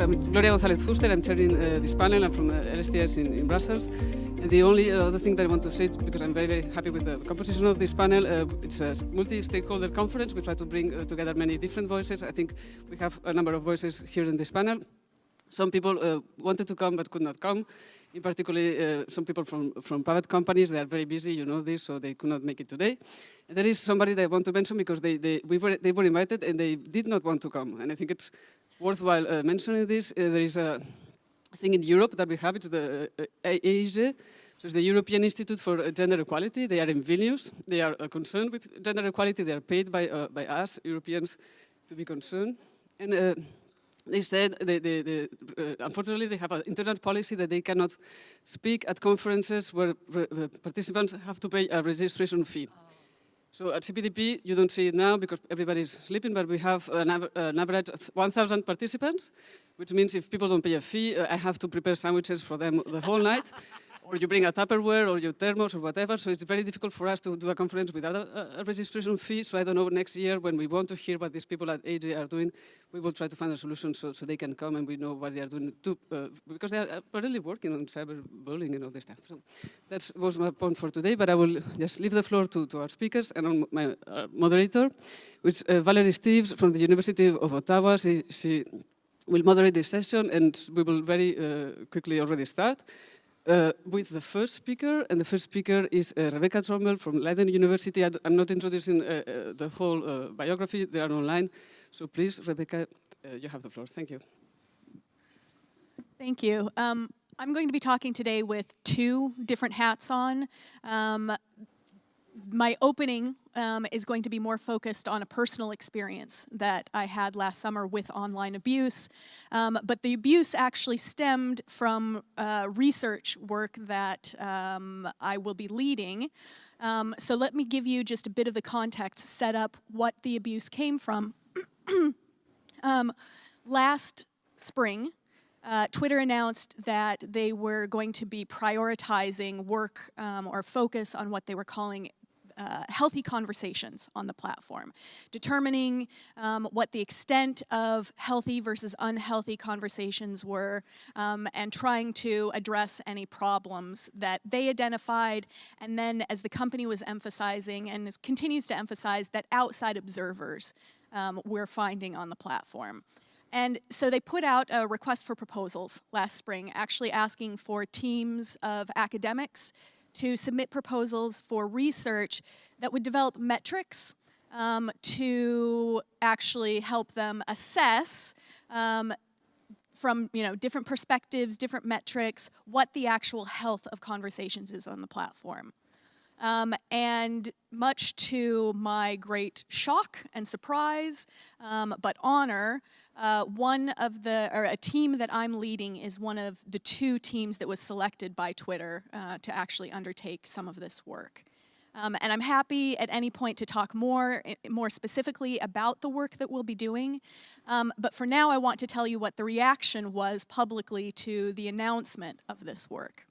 I'm Gloria González Fuster. I'm chairing this panel. I'm from LSTS in Brussels. And the only other thing that I want to say, because I'm very, very happy with the composition of this panel, it's a multi-stakeholder conference. We try to bring together many different voices. I think we have a number of voices here in this panel. Some people wanted to come but could not come. In particular, some people from private companies. They are very busy, you know this, so they could not make it today. And there is somebody that I want to mention because they were invited and they did not want to come. And I think it's worthwhile mentioning this. There is a thing in Europe that we have. It's the EIGE, so it's the European Institute for Gender Equality. They are in Vilnius. They are concerned with gender equality. They are paid by us, Europeans, to be concerned. And they said, unfortunately, they have an internal policy that they cannot speak at conferences where participants have to pay a registration fee. So at CPDP, you don't see it now because everybody's sleeping, but we have an average of 1,000 participants, which means if people don't pay a fee, I have to prepare sandwiches for them the whole night. Or you bring a Tupperware or your thermos or whatever, so it's very difficult for us to do a conference without a registration fee. So I don't know, next year when we want to hear what these people at AJ are doing, we will try to find a solution so they can come and we know what they are doing too, because they are really working on cyberbullying and all this stuff. So that was my point for today, but I will just leave the floor to our speakers and on my moderator, which Valerie Steeves from the University of Ottawa. She will moderate this session and we will very quickly already start. With the first speaker, and the first speaker is Rebekah Tromble from Leiden University. I'm not introducing the whole biography, they are online. So please, Rebekah, you have the floor. Thank you. Thank you. I'm going to be talking today with two different hats on. My opening is going to be more focused on a personal experience that I had last summer with online abuse. But the abuse actually stemmed from research work that I will be leading. So let me give you just a bit of the context, set up what the abuse came from. Last spring, Twitter announced that they were going to be prioritizing work or focus on what they were calling healthy conversations on the platform, determining what the extent of healthy versus unhealthy conversations were, and trying to address any problems that they identified, and then as the company was emphasizing and continues to emphasize that outside observers we're finding on the platform. And so they put out a request for proposals last spring, actually asking for teams of academics to submit proposals for research that would develop metrics to actually help them assess from different perspectives, different metrics, what the actual health of conversations is on the platform. And much to my great shock and surprise, but honor, a team that I'm leading is one of the two teams that was selected by Twitter to actually undertake some of this work. And I'm happy at any point to talk more specifically about the work that we'll be doing. But for now, I want to tell you what the reaction was publicly to the announcement of this work.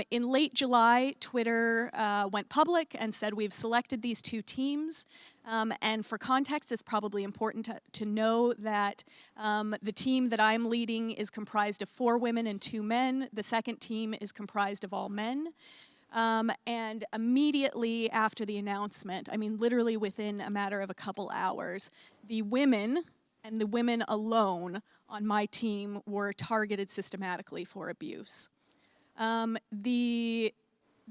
In late July, Twitter went public and said we've selected these two teams. And for context, it's probably important to know that the team that I'm leading is comprised of 4 women and 2 men. The second team is comprised of all men. And immediately after the announcement, I mean literally within a matter of a couple hours, the women and the women alone on my team were targeted systematically for abuse.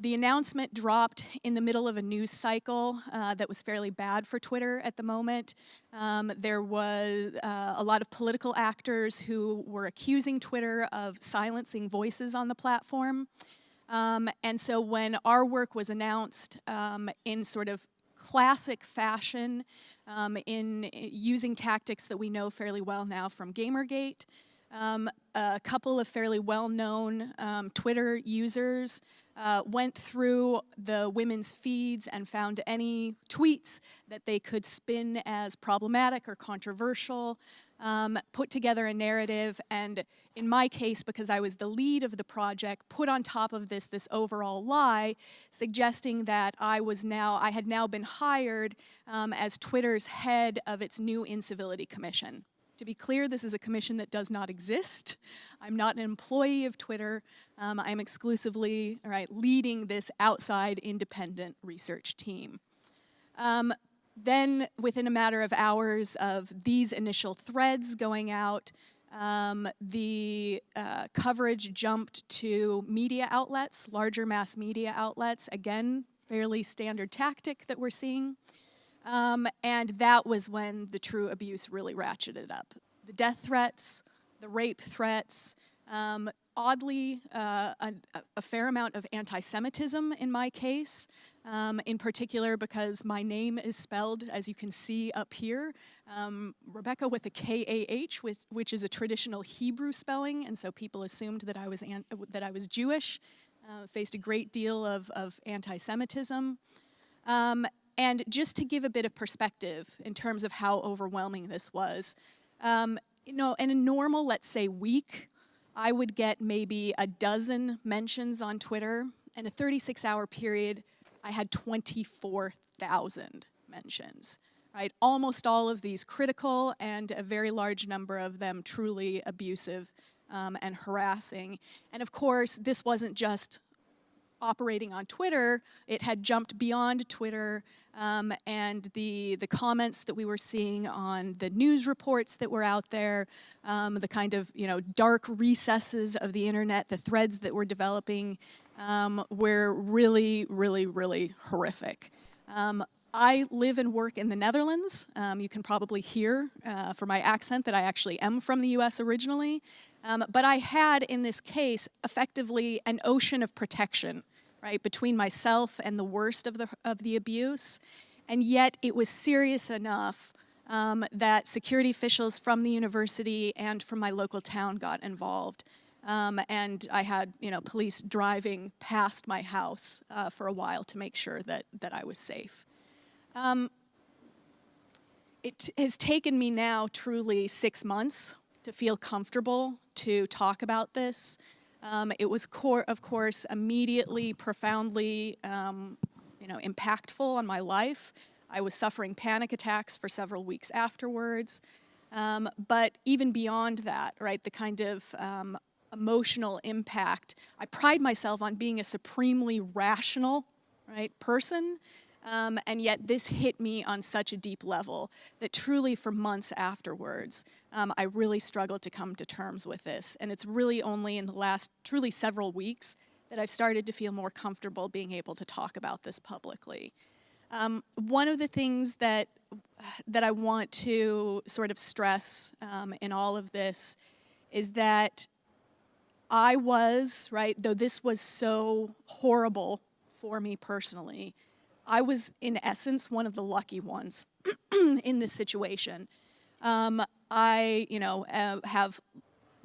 The announcement dropped in the middle of a news cycle that was fairly bad for Twitter at the moment. There was a lot of political actors who were accusing Twitter of silencing voices on the platform. And so when our work was announced in sort of classic fashion, in using tactics that we know fairly well now from Gamergate, a couple of fairly well-known Twitter users went through the women's feeds and found any tweets that they could spin as problematic or controversial, put together a narrative, and in my case, because I was the lead of the project, put on top of this overall lie, suggesting that I had now been hired as Twitter's head of its new incivility commission. To be clear, this is a commission that does not exist. I'm not an employee of Twitter. I'm exclusively leading this outside independent research team. Then, within a matter of hours of these initial threads going out, the coverage jumped to media outlets, larger mass media outlets. Again, fairly standard tactic that we're seeing. And that was when the true abuse really ratcheted up. The death threats, the rape threats, oddly, a fair amount of anti-Semitism in my case, in particular because my name is spelled, as you can see up here, Rebekah with a K-A-H, which is a traditional Hebrew spelling, and so people assumed that I was Jewish, faced a great deal of anti-Semitism. And just to give a bit of perspective in terms of how overwhelming this was, in a normal, let's say, week, I would get maybe a dozen mentions on Twitter. In a 36-hour period, I had 24,000 mentions, right? Almost all of these critical and a very large number of them truly abusive and harassing. And of course, this wasn't just operating on Twitter, it had jumped beyond Twitter, and the comments that we were seeing on the news reports that were out there, the kind of dark recesses of the internet, the threads that were developing were really, really, really horrific. I live and work in the Netherlands. You can probably hear from my accent that I actually am from the US originally. But I had, in this case, effectively an ocean of protection, right, between myself and the worst of the abuse. And yet it was serious enough that security officials from the university and from my local town got involved. And I had, police driving past my house for a while to make sure that I was safe. It has taken me now truly 6 months to feel comfortable to talk about this. It was, of course, immediately, profoundly, impactful on my life. I was suffering panic attacks for several weeks afterwards. But even beyond that, right, the kind of emotional impact, I pride myself on being a supremely rational, right, person. And yet this hit me on such a deep level that truly for months afterwards, I really struggled to come to terms with this. And it's really only in the last truly several weeks that I've started to feel more comfortable being able to talk about this publicly. One of the things that I want to sort of stress in all of this is that I was, right, though this was so horrible for me personally, I was, in essence, one of the lucky ones in this situation. I, have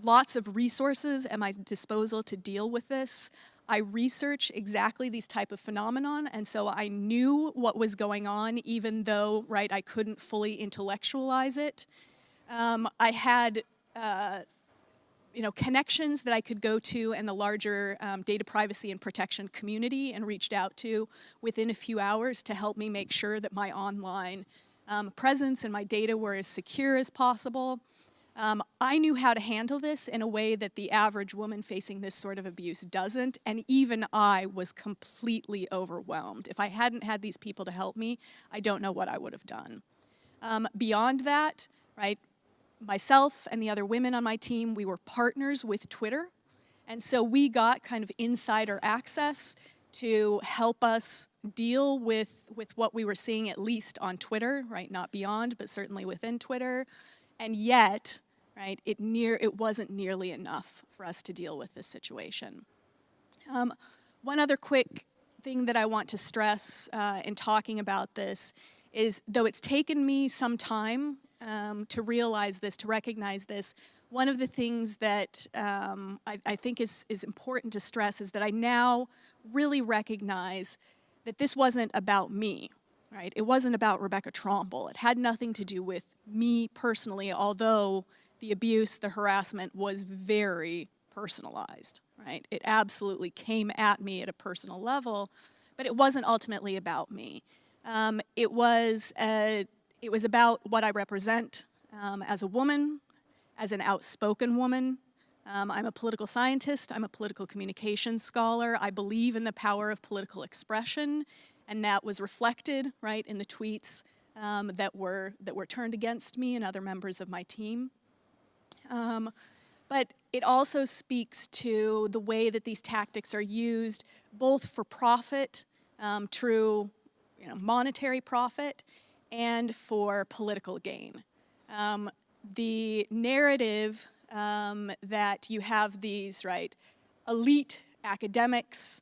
lots of resources at my disposal to deal with this. I research exactly these type of phenomenon, and so I knew what was going on, even though, right, I couldn't fully intellectualize it. I had connections that I could go to in the larger data privacy and protection community and reached out to within a few hours to help me make sure that my online presence and my data were as secure as possible. I knew how to handle this in a way that the average woman facing this sort of abuse doesn't, and even I was completely overwhelmed. If I hadn't had these people to help me, I don't know what I would have done. Beyond that, right, myself and the other women on my team, we were partners with Twitter. And so we got kind of insider access to help us deal with what we were seeing, at least on Twitter, right? Not beyond, but certainly within Twitter. And yet, right, it wasn't nearly enough for us to deal with this situation. One other quick thing that I want to stress in talking about this is, though it's taken me some time to realize this, to recognize this, one of the things that I think is important to stress is that I now really recognize that this wasn't about me, right? It wasn't about Rebekah Tromble. It had nothing to do with me personally, although the abuse, the harassment was very personalized, right? It absolutely came at me at a personal level, but it wasn't ultimately about me. It was about what I represent as a woman, as an outspoken woman. I'm a political scientist, I'm a political communications scholar. I believe in the power of political expression, and that was reflected, right, in the tweets that were turned against me and other members of my team. But it also speaks to the way that these tactics are used, both for profit, through monetary profit, and for political gain. The narrative that you have these, right, elite academics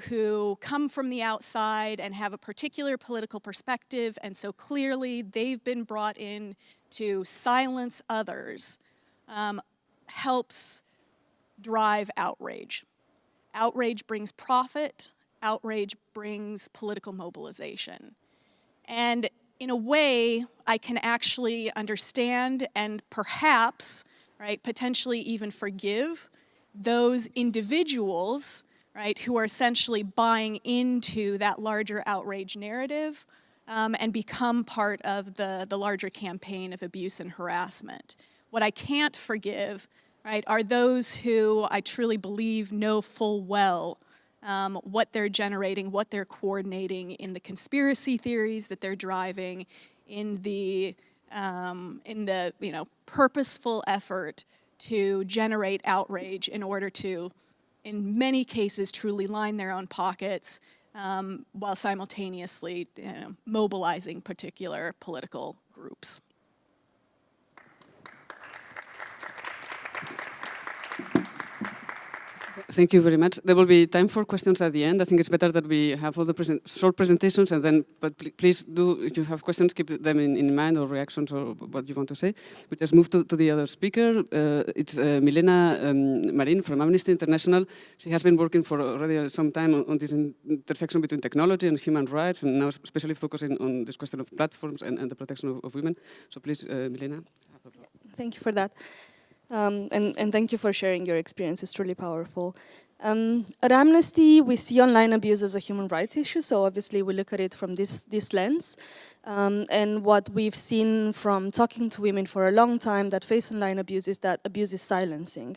who come from the outside and have a particular political perspective, and so clearly they've been brought in to silence others, helps drive outrage. Outrage brings profit, outrage brings political mobilization. And in a way, I can actually understand and perhaps, right, potentially even forgive those individuals, right, who are essentially buying into that larger outrage narrative and become part of the larger campaign of abuse and harassment. What I can't forgive, right, are those who I truly believe know full well what they're generating, what they're coordinating in the conspiracy theories that they're driving, in the purposeful effort to generate outrage in order to, in many cases, truly line their own pockets while simultaneously mobilizing particular political groups. Thank you very much. There will be time for questions at the end. I think it's better that we have all the short presentations, and then, but please do, if you have questions, keep them in mind, or reactions, or what you want to say. We just move to the other speaker. It's Milena Marin from Amnesty International. She has been working for already some time on this intersection between technology and human rights, and now especially focusing on this question of platforms and the protection of women. So please, Milena. Thank you for that. And thank you for sharing your experience. It's really powerful. At Amnesty, we see online abuse as a human rights issue, so obviously we look at it from this lens. And what we've seen from talking to women for a long time that face online abuse is that abuse is silencing.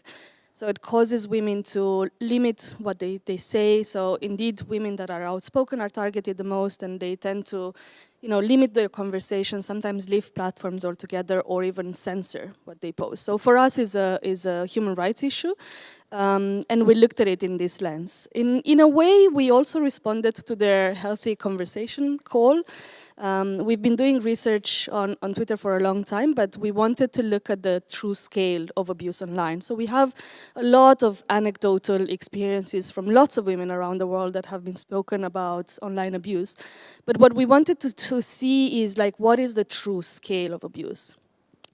So it causes women to limit what they say. So indeed, women that are outspoken are targeted the most, and they tend to limit their conversation, sometimes leave platforms altogether, or even censor what they post. So for us, is a human rights issue, and we looked at it in this lens. In a way, we also responded to their healthy conversation call. We've been doing research on Twitter for a long time, but we wanted to look at the true scale of abuse online. So we have a lot of anecdotal experiences from lots of women around the world that have been spoken about online abuse. But what we wanted to see is, like, what is the true scale of abuse?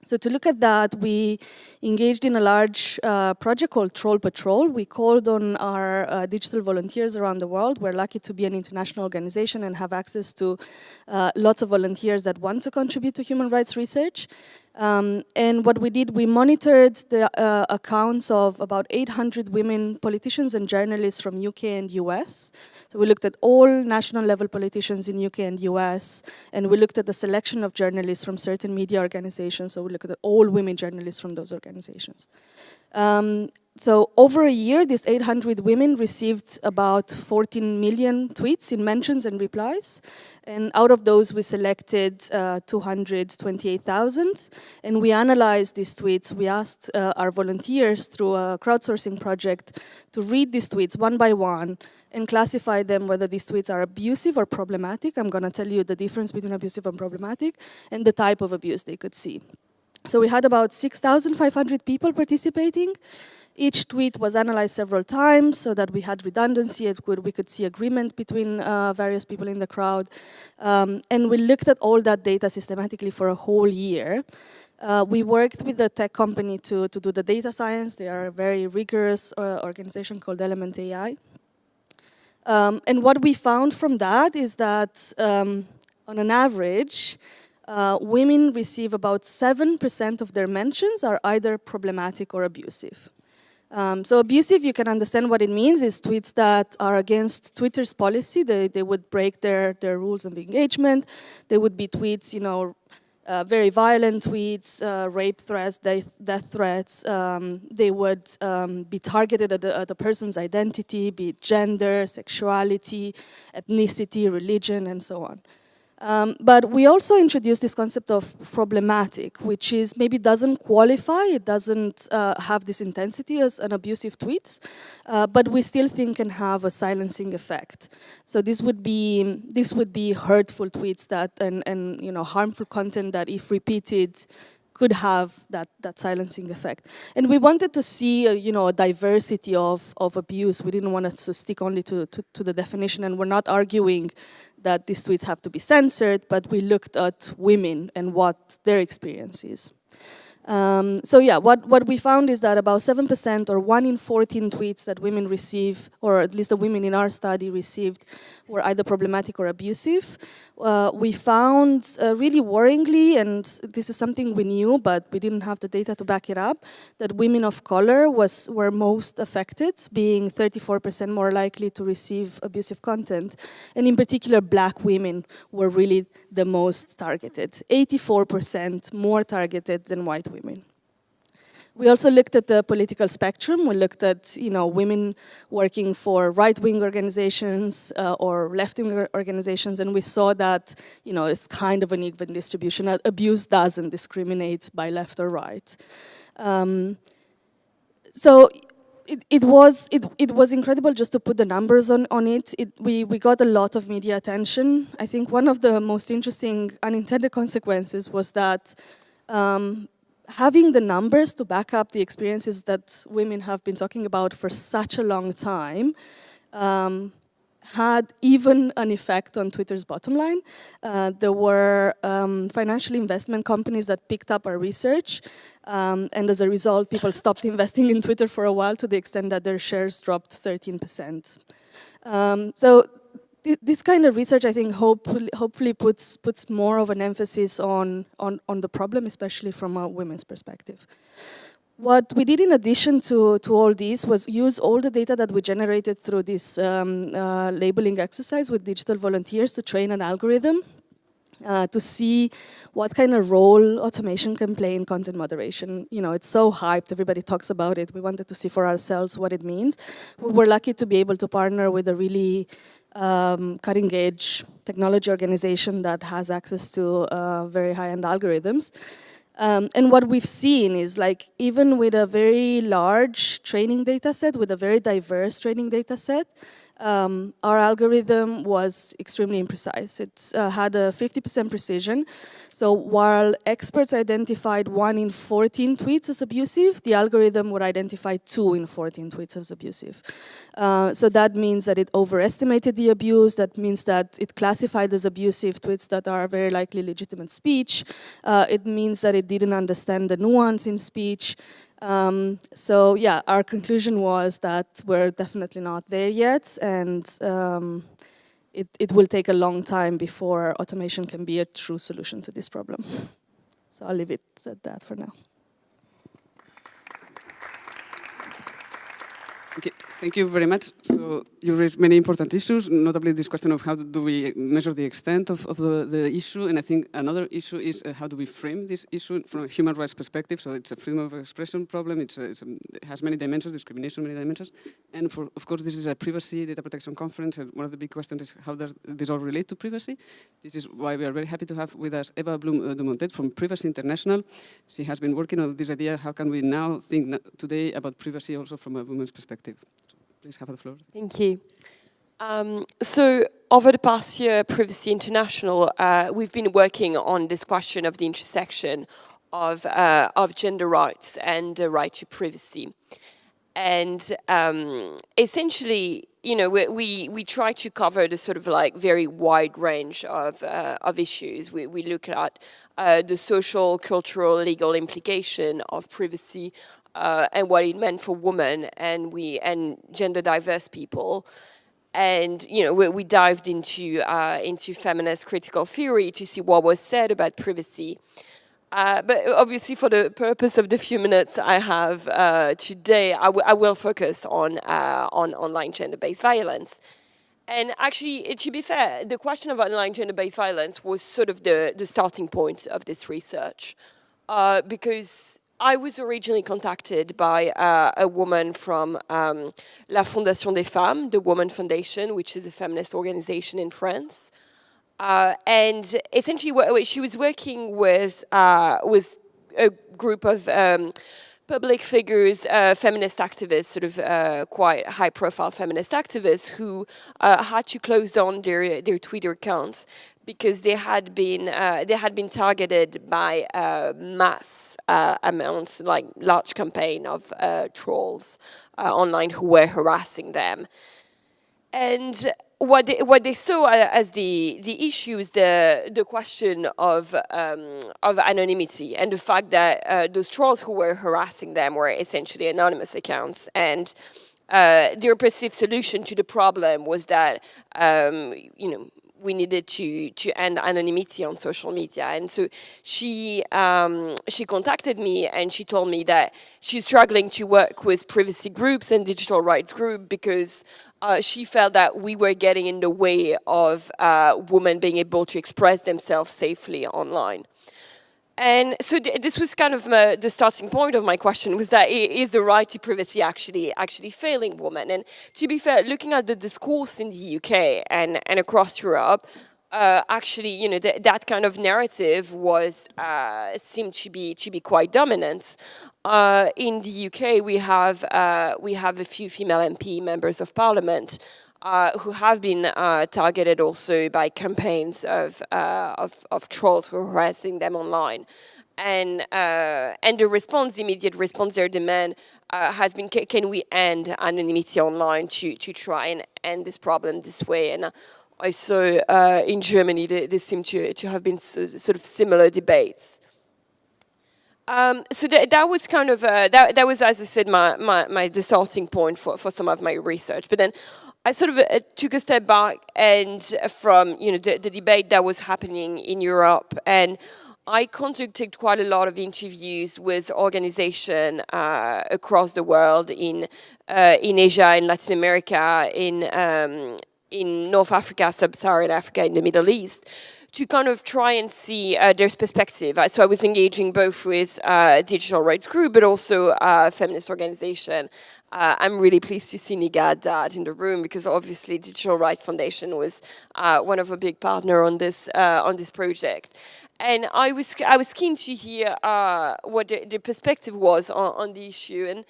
So to look at that, we engaged in a large project called Troll Patrol. We called on our digital volunteers around the world. We're lucky to be an international organization and have access to lots of volunteers that want to contribute to human rights research. And what we did, we monitored the accounts of about 800 women politicians and journalists from UK and US. So we looked at all national level politicians in UK and US, and we looked at the selection of journalists from certain media organizations. So we looked at all women journalists from those organizations. So over a year, these 800 women received about 14 million tweets in mentions and replies. And out of those, we selected 228,000. And we analyzed these tweets. We asked our volunteers through a crowdsourcing project to read these tweets one by one and classify them, whether these tweets are abusive or problematic. I'm going to tell you the difference between abusive and problematic, and the type of abuse they could see. So we had about 6,500 people participating. Each tweet was analyzed several times so that we had redundancy. We could see agreement between various people in the crowd. And we looked at all that data systematically for a whole year. We worked with a tech company to do the data science. They are a very rigorous organization called Element AI. And what we found from that is that on an average, women receive about 7% of their mentions are either problematic or abusive. So abusive, you can understand what it means, is tweets that are against Twitter's policy. They would break their rules of engagement. They would be tweets, very violent tweets, rape threats, death threats. They would be targeted at the person's identity, be it gender, sexuality, ethnicity, religion, and so on. But we also introduced this concept of problematic, which is maybe doesn't qualify, it doesn't have this intensity as an abusive tweet, but we still think can have a silencing effect. So this would be hurtful tweets that and you know, harmful content that, if repeated, could have that silencing effect. And we wanted to see you know, a diversity of abuse. We didn't want us to stick only to the definition, and we're not arguing that these tweets have to be censored, but we looked at women and what their experience is. So yeah, what we found is that about 7%, or 1 in 14 tweets that women receive, or at least the women in our study received, were either problematic or abusive. We found, really worryingly, and this is something we knew, but we didn't have the data to back it up, that women of color were most affected, being 34% more likely to receive abusive content. And in particular, Black women were really the most targeted, 84% more targeted than white women. We also looked at the political spectrum. We looked at, you know, women working for right-wing organizations or left-wing organizations, and we saw that, you know, it's kind of an even distribution. Abuse doesn't discriminate by left or right. So it was incredible just to put the numbers on it. We got a lot of media attention. I think one of the most interesting unintended consequences was that having the numbers to back up the experiences that women have been talking about for such a long time had even an effect on Twitter's bottom line. There were financial investment companies that picked up our research, and as a result, people stopped investing in Twitter for a while, to the extent that their shares dropped 13%. So this kind of research, I think, hopefully puts more of an emphasis on the problem, especially from a women's perspective. What we did in addition to all this was use all the data that we generated through this labeling exercise with digital volunteers to train an algorithm to see what kind of role automation can play in content moderation. You know, it's so hyped, everybody talks about it. We wanted to see for ourselves what it means. We were lucky to be able to partner with a really cutting-edge technology organization that has access to very high-end algorithms. And what we've seen is, like, even with a very large training data set, with a very diverse training data set, our algorithm was extremely imprecise. It had a 50% precision. So while experts identified 1 in 14 tweets as abusive, the algorithm would identify 2 in 14 tweets as abusive. So that means that it overestimated the abuse. That means that it classified as abusive tweets that are very likely legitimate speech. It means that it didn't understand the nuance in speech. So yeah, our conclusion was that we're definitely not there yet, and it will take a long time before automation can be a true solution to this problem. So I'll leave it at that for now. Okay, thank you very much. So you raised many important issues, notably this question of how do we measure the extent of the issue, and I think another issue is how do we frame this issue from a human rights perspective. So it's a freedom of expression problem, it has many dimensions, discrimination, many dimensions, and of course this is a privacy data protection conference, and one of the big questions is how does this all relate to privacy? This is why we are very happy to have with us Eva Blum-Dumontet from Privacy International. She has been working on this idea, how can we now think today about privacy also from a woman's perspective. Please have the floor. Thank you. So over the past year, Privacy International, we've been working on this question of the intersection of gender rights and the right to privacy. And essentially, you know, we try to cover the sort of like very wide range of issues. We look at the social, cultural, legal implication of privacy and what it meant for women and gender diverse people. And you know, we dived into feminist critical theory to see what was said about privacy. But obviously, for the purpose of the few minutes I have today, I will focus on online gender-based violence. And actually, to be fair, the question of online gender-based violence was sort of the starting point of this research. Because I was originally contacted by a woman from La Fondation des Femmes, the Women Foundation, which is a feminist organization in France. And essentially, she was working with a group of public figures, feminist activists, sort of quite high-profile feminist activists who had to close down their Twitter accounts because they had been targeted by mass amounts, like large campaign of trolls online who were harassing them. And what they saw as the issue is the question of anonymity and the fact that those trolls who were harassing them were essentially anonymous accounts, and their perceived solution to the problem was that we needed to end anonymity on social media. And so she contacted me and she told me that she's struggling to work with privacy groups and digital rights groups because she felt that we were getting in the way of women being able to express themselves safely online. And so this was kind of the starting point of my question, was that is the right to privacy actually failing women? And to be fair, looking at the discourse in the UK and across Europe, actually, that kind of narrative was seemed to be quite dominant. In the UK, we have a few female MP members of Parliament who have been targeted also by campaigns of trolls who are harassing them online. And the immediate response, their demand has been, can we end anonymity online to try and end this problem this way? And I saw in Germany there seem to have been sort of similar debates. So that was kind of, that was, as I said, the starting point for some of my research. But then I sort of took a step back and from the debate that was happening in Europe, and I conducted quite a lot of interviews with organizations across the world in Asia, in Latin America, in North Africa, Sub-Saharan Africa, in the Middle East, to kind of try and see their perspective. So I was engaging both with digital rights group, but also feminist organization. I'm really pleased to see Ingrid in the room because obviously Digital Rights Foundation was one of a big partner on this project. And I was keen to hear what the perspective was on the issue. And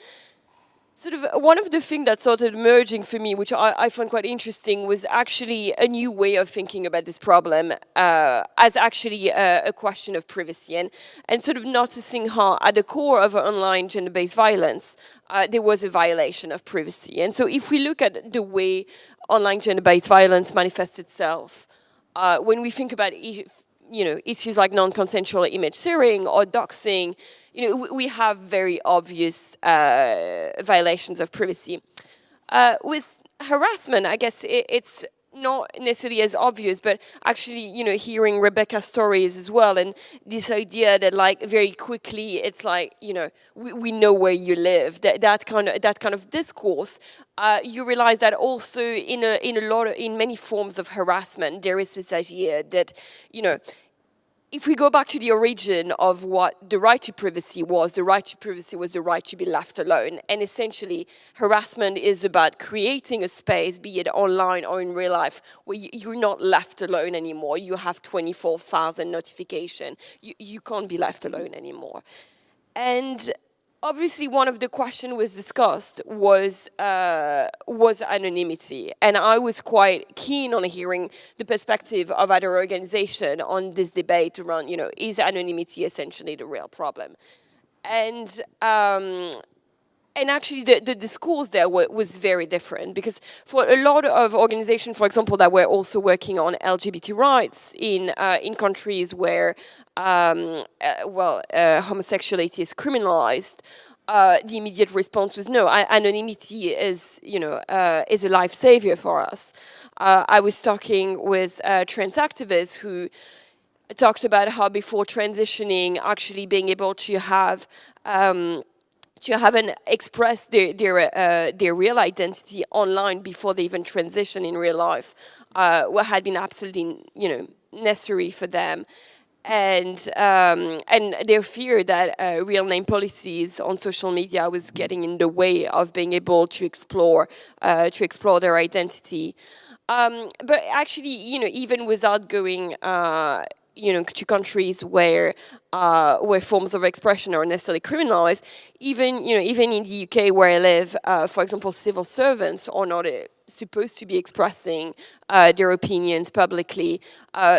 sort of one of the things that started emerging for me, which I found quite interesting, was actually a new way of thinking about this problem as actually a question of privacy, and sort of noticing how at the core of online gender-based violence, there was a violation of privacy. And so if we look at the way online gender-based violence manifests itself, when we think about issues like non-consensual image sharing or doxing, we have very obvious violations of privacy. With harassment, I guess it's not necessarily as obvious, but actually, hearing Rebekah's stories as well, and this idea that, like, very quickly, it's like, we know where you live. That kind of discourse. You realize that also in many forms of harassment, there is this idea that, if we go back to the origin of what the right to privacy was, the right to be left alone. And essentially, harassment is about creating a space, be it online or in real life, where you're not left alone anymore. You have 24,000 notifications. You can't be left alone anymore. And obviously, one of the questions was discussed was anonymity, and I was quite keen on hearing the perspective of other organizations on this debate around, is anonymity essentially the real problem? And actually, the discourse there was very different, because for a lot of organizations, for example, that were also working on LGBT rights in countries where homosexuality is criminalized, the immediate response was no. Anonymity is a life savior for us. I was talking with trans activists who talked about how before transitioning, actually being able to have haven't expressed their real identity online before they even transition in real life, what had been absolutely, necessary for them. And their fear that real name policies on social media was getting in the way of being able to explore their identity. But actually, even without going to countries where forms of expression are necessarily criminalized, even in the UK where I live, for example, civil servants are not supposed to be expressing their opinions publicly.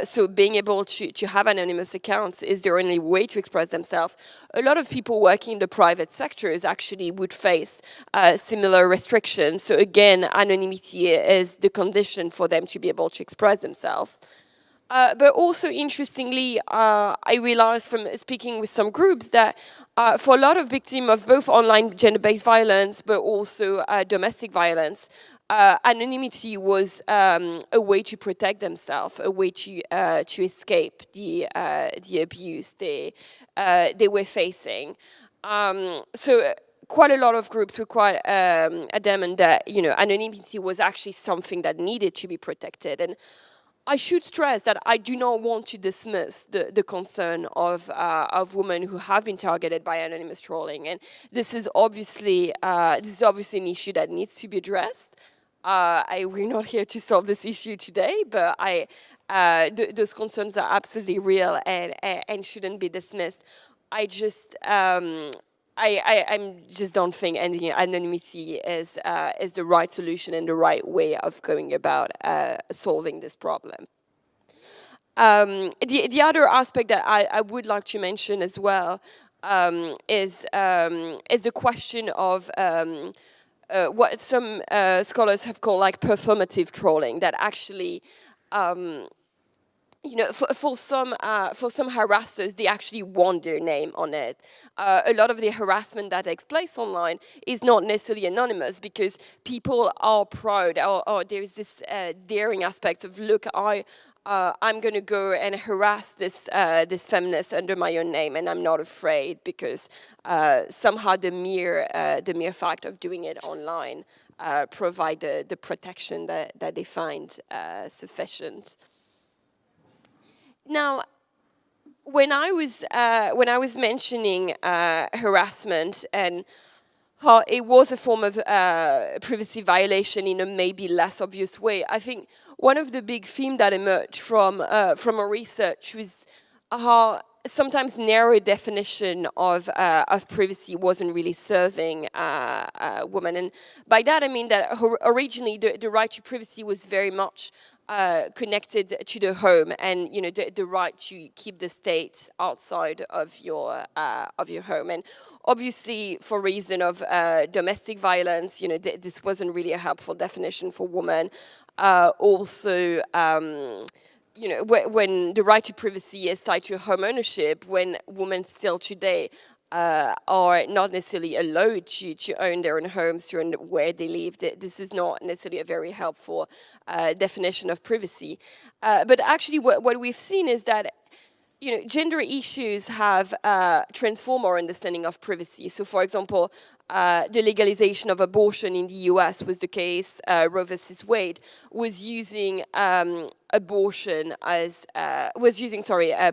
So being able to have anonymous accounts is their only way to express themselves. A lot of people working in the private sectors actually would face similar restrictions. So again, anonymity is the condition for them to be able to express themselves. But also, interestingly, I realized from speaking with some groups that for a lot of victims of both online gender-based violence, but also domestic violence, anonymity was a way to protect themselves, a way to escape the abuse they were facing. So quite a lot of groups were quite adamant that anonymity was actually something that needed to be protected. And I should stress that I do not want to dismiss the concern of women who have been targeted by anonymous trolling, and this is obviously an issue that needs to be addressed. We're not here to solve this issue today, but those concerns are absolutely real and shouldn't be dismissed. I just don't think ending anonymity is the right solution and the right way of going about solving this problem. The other aspect that I would like to mention as well is the question of what some scholars have called like performative trolling, that actually for some harassers, they actually want their name on it. A lot of the harassment that takes place online is not necessarily anonymous because people are proud, or there's this daring aspect of, look, I'm going to go and harass this feminist under my own name, and I'm not afraid because somehow the mere fact of doing it online provide the protection that they find sufficient. Now, when I was mentioning harassment and how it was a form of privacy violation in a maybe less obvious way, I think one of the big themes that emerged from our research was how sometimes narrow definition of privacy wasn't really serving women. And by that I mean that originally the right to privacy was very much connected to the home, and the right to keep the state outside of your home. And obviously, for reason of domestic violence, this wasn't really a helpful definition for women. Also, when the right to privacy is tied to home ownership, when women still today are not necessarily allowed to own their own homes, to own where they live. This is not necessarily a very helpful definition of privacy. But actually what we've seen is that gender issues have transformed our understanding of privacy. So for example, the legalization of abortion in the US was the case. Roe versus Wade was using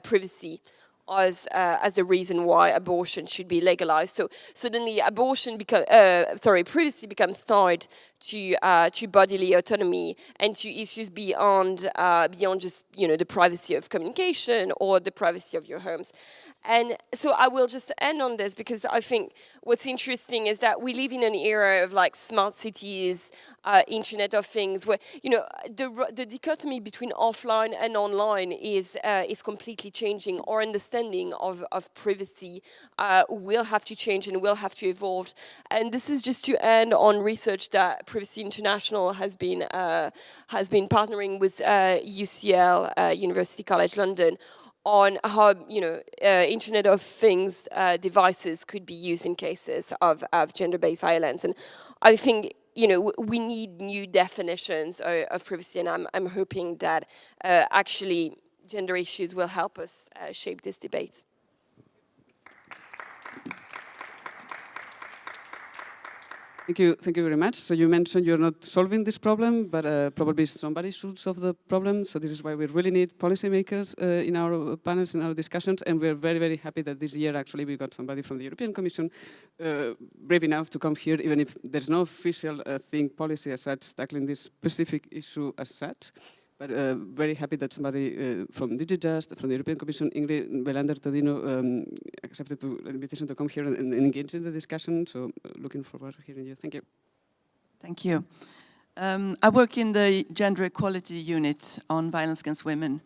privacy as the reason why abortion should be legalized. So suddenly, privacy becomes tied to bodily autonomy and to issues beyond just the privacy of communication or the privacy of your homes. And so I will just end on this because I think what's interesting is that we live in an era of like smart cities, Internet of Things, where the dichotomy between offline and online is completely changing. Our understanding of privacy will have to change and will have to evolve. And this is just to end on research that Privacy International has been partnering with UCL, University College London, on how Internet of Things devices could be used in cases of gender-based violence. And I think we need new definitions of privacy, and I'm hoping that actually gender issues will help us shape this debate. Thank you very much. So you mentioned you're not solving this problem, but probably somebody should solve the problem. So this is why we really need policymakers in our panels, in our discussions, and we're very, very happy that this year actually we got somebody from the European Commission brave enough to come here, even if there's no official policy as such tackling this specific issue as such. But very happy that somebody from DigiJust, from the European Commission, Ingrid, Bellander, Todino, accepted the invitation to come here and engage in the discussion. So looking forward to hearing you. Thank you. Thank you. I work in the Gender Equality Unit on violence against women.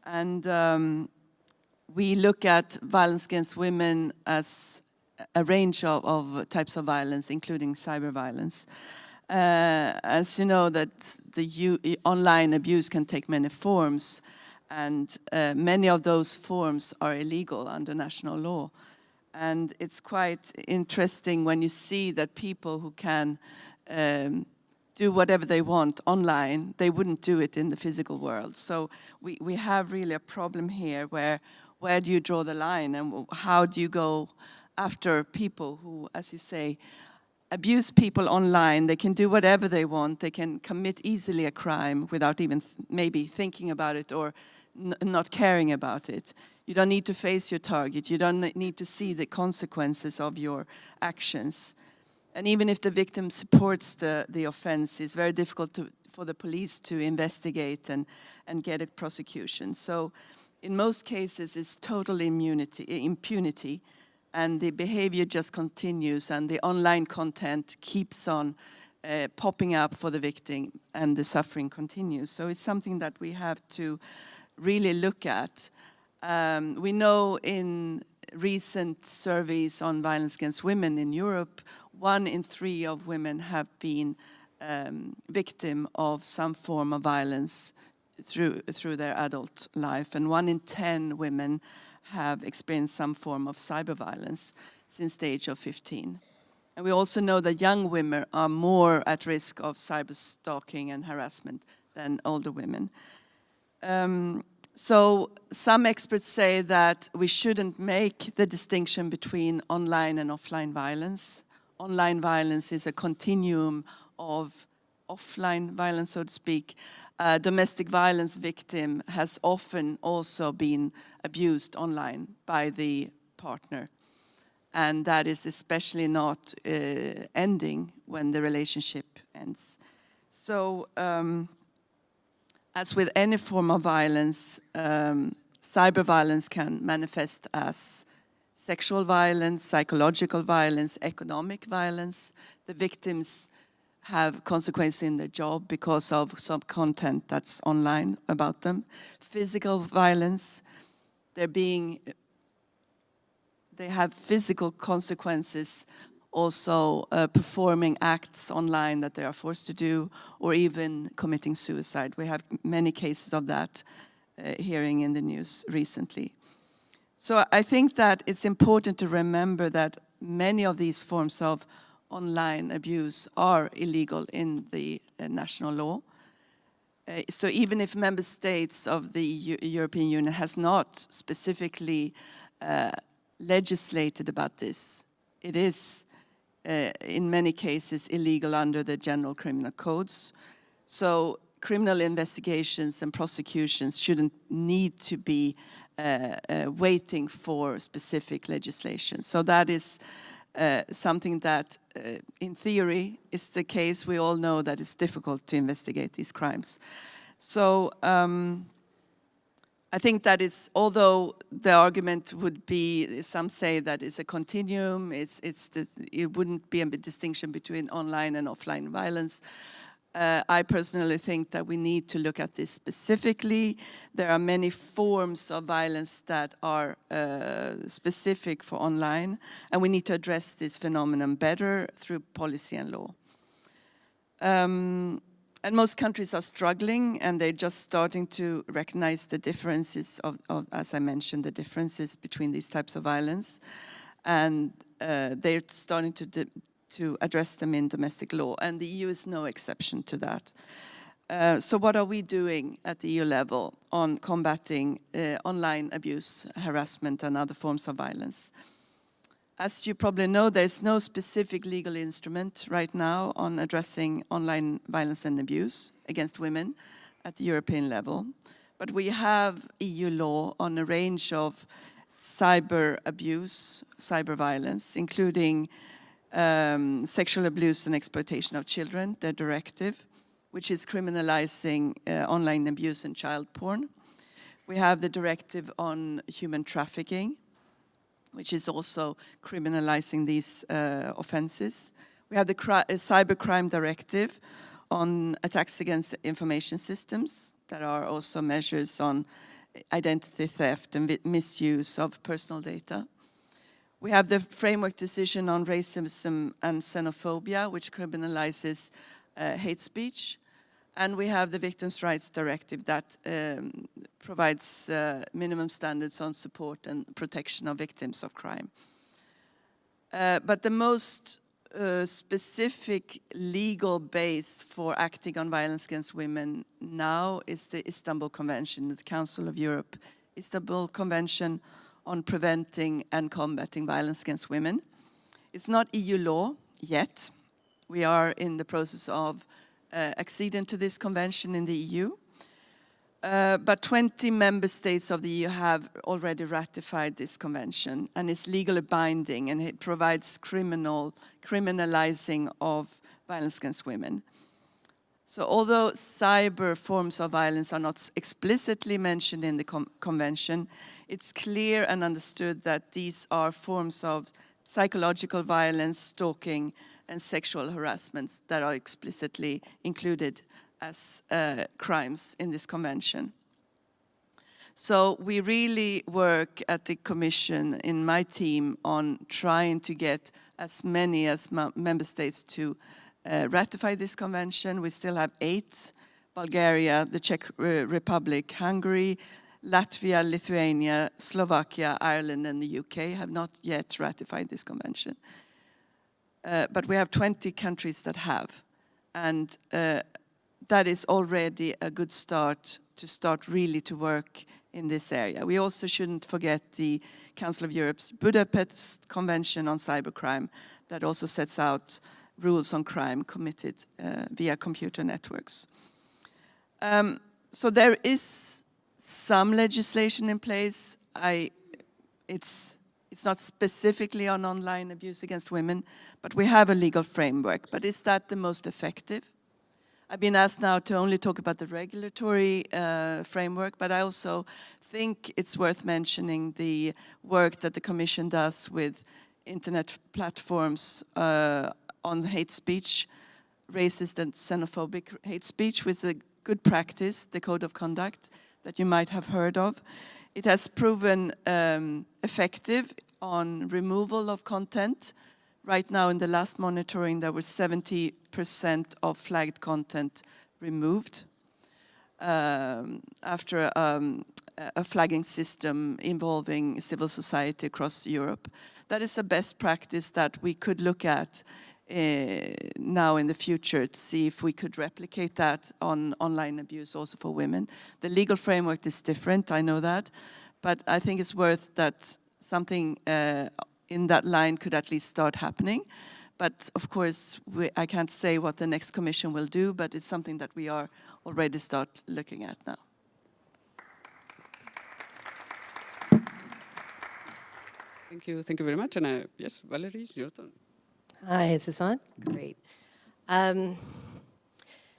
And we look at violence against women as a range of types of violence, including cyber violence. As you know, that the online abuse can take many forms, and many of those forms are illegal under national law. And it's quite interesting when you see that people who can do whatever they want online, they wouldn't do it in the physical world. So we have really a problem here where do you draw the line, and how do you go after people who, as you say, abuse people online. They can do whatever they want. They can commit easily a crime without even maybe thinking about it or not caring about it. You don't need to face your target. You don't need to see the consequences of your actions. And even if the victim supports the offense, it's very difficult for the police to investigate and get a prosecution. So in most cases, it's total impunity. And the behavior just continues, and the online content keeps on popping up for the victim, and the suffering continues. So it's something that we have to really look at. We know in recent surveys on violence against women in Europe, 1 in 3 of women have been victim of some form of violence through their adult life, and 1 in 10 women have experienced some form of cyber violence since the age of 15. And we also know that young women are more at risk of cyber stalking and harassment than older women. So some experts say that we shouldn't make the distinction between online and offline violence. Online violence is a continuum of offline violence, so to speak. Domestic violence victim has often also been abused online by the partner. And that is especially not ending when the relationship ends. So, as with any form of violence, cyber violence can manifest as sexual violence, psychological violence, economic violence. The victims have consequences in their job because of some content that's online about them. Physical violence, they have physical consequences, also performing acts online that they are forced to do, or even committing suicide. We have many cases of that hearing in the news recently. So I think that it's important to remember that many of these forms of online abuse are illegal in the national law. So even if member states of the European Union has not specifically legislated about this, it is in many cases illegal under the general criminal codes. So criminal investigations and prosecutions shouldn't need to be waiting for specific legislation. So that is something that, in theory, is the case. We all know that it's difficult to investigate these crimes. So I think that is, although the argument would be, some say that it's a continuum, it wouldn't be a distinction between online and offline violence. I personally think that we need to look at this specifically. There are many forms of violence that are specific for online, and we need to address this phenomenon better through policy and law. And most countries are struggling, and they're just starting to recognize the differences of as I mentioned, the differences between these types of violence. And they're starting to address them in domestic law, and the EU is no exception to that. So what are we doing at the EU level on combating online abuse, harassment, and other forms of violence? As you probably know, there's no specific legal instrument right now on addressing online violence and abuse against women at the European level. But we have EU law on a range of cyber abuse, cyber violence, including sexual abuse and exploitation of children, the directive, which is criminalizing online abuse and child porn. We have the directive on human trafficking, which is also criminalizing these offenses. We have the cybercrime directive on attacks against information systems. There are also measures on identity theft and misuse of personal data. We have the framework decision on racism and xenophobia, which criminalizes hate speech. And we have the Victims' Rights Directive that provides minimum standards on support and protection of victims of crime. But the most specific legal base for acting on violence against women now is the Istanbul Convention, the Council of Europe, Istanbul Convention on preventing and combating violence against women. It's not EU law yet. We are in the process of acceding to this convention in the EU. But 20 member states of the EU have already ratified this convention, and it's legally binding, and it provides criminalizing of violence against women. So although cyber forms of violence are not explicitly mentioned in the convention, it's clear and understood that these are forms of psychological violence, stalking, and sexual harassments that are explicitly included as crimes in this convention. So we really work at the Commission, in my team, on trying to get as many as member states to ratify this convention. We still have 8, Bulgaria, the Czech Republic, Hungary, Latvia, Lithuania, Slovakia, Ireland, and the UK have not yet ratified this convention. But we have 20 countries that have. And that is already a good start to start really to work in this area. We also shouldn't forget the Council of Europe's Budapest Convention on Cybercrime that also sets out rules on crime committed via computer networks. So there is some legislation in place. It's not specifically on online abuse against women, but we have a legal framework. But is that the most effective? I've been asked now to only talk about the regulatory framework, but I also think it's worth mentioning the work that the Commission does with internet platforms on hate speech, racist and xenophobic hate speech, which is a good practice, the Code of Conduct, that you might have heard of. It has proven effective on removal of content. Right now, in the last monitoring, there was 70% of flagged content removed after a flagging system involving civil society across Europe. That is a best practice that we could look at now in the future to see if we could replicate that on online abuse also for women. The legal framework is different, I know that, but I think it's worth that something in that line could at least start happening. But of course, I can't say what the next Commission will do, but it's something that we are already start looking at now. Thank you very much. And yes, Valerie, it's your turn. Hi, is this on? Great.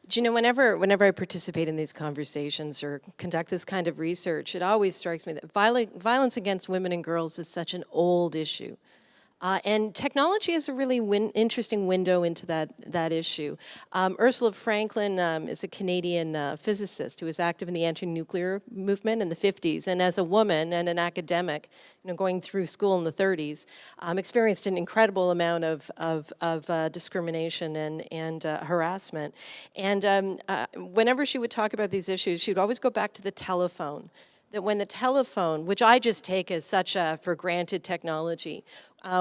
Do you know, whenever I participate in these conversations or conduct this kind of research, it always strikes me that violence against women and girls is such an old issue. And technology is a really interesting window into that issue. Ursula Franklin is a Canadian physicist who was active in the anti-nuclear movement in the 50s, and as a woman and an academic, going through school in the 30s, experienced an incredible amount of discrimination and harassment. And whenever she would talk about these issues, she would always go back to the telephone. That when the telephone, which I just take as such a for granted technology,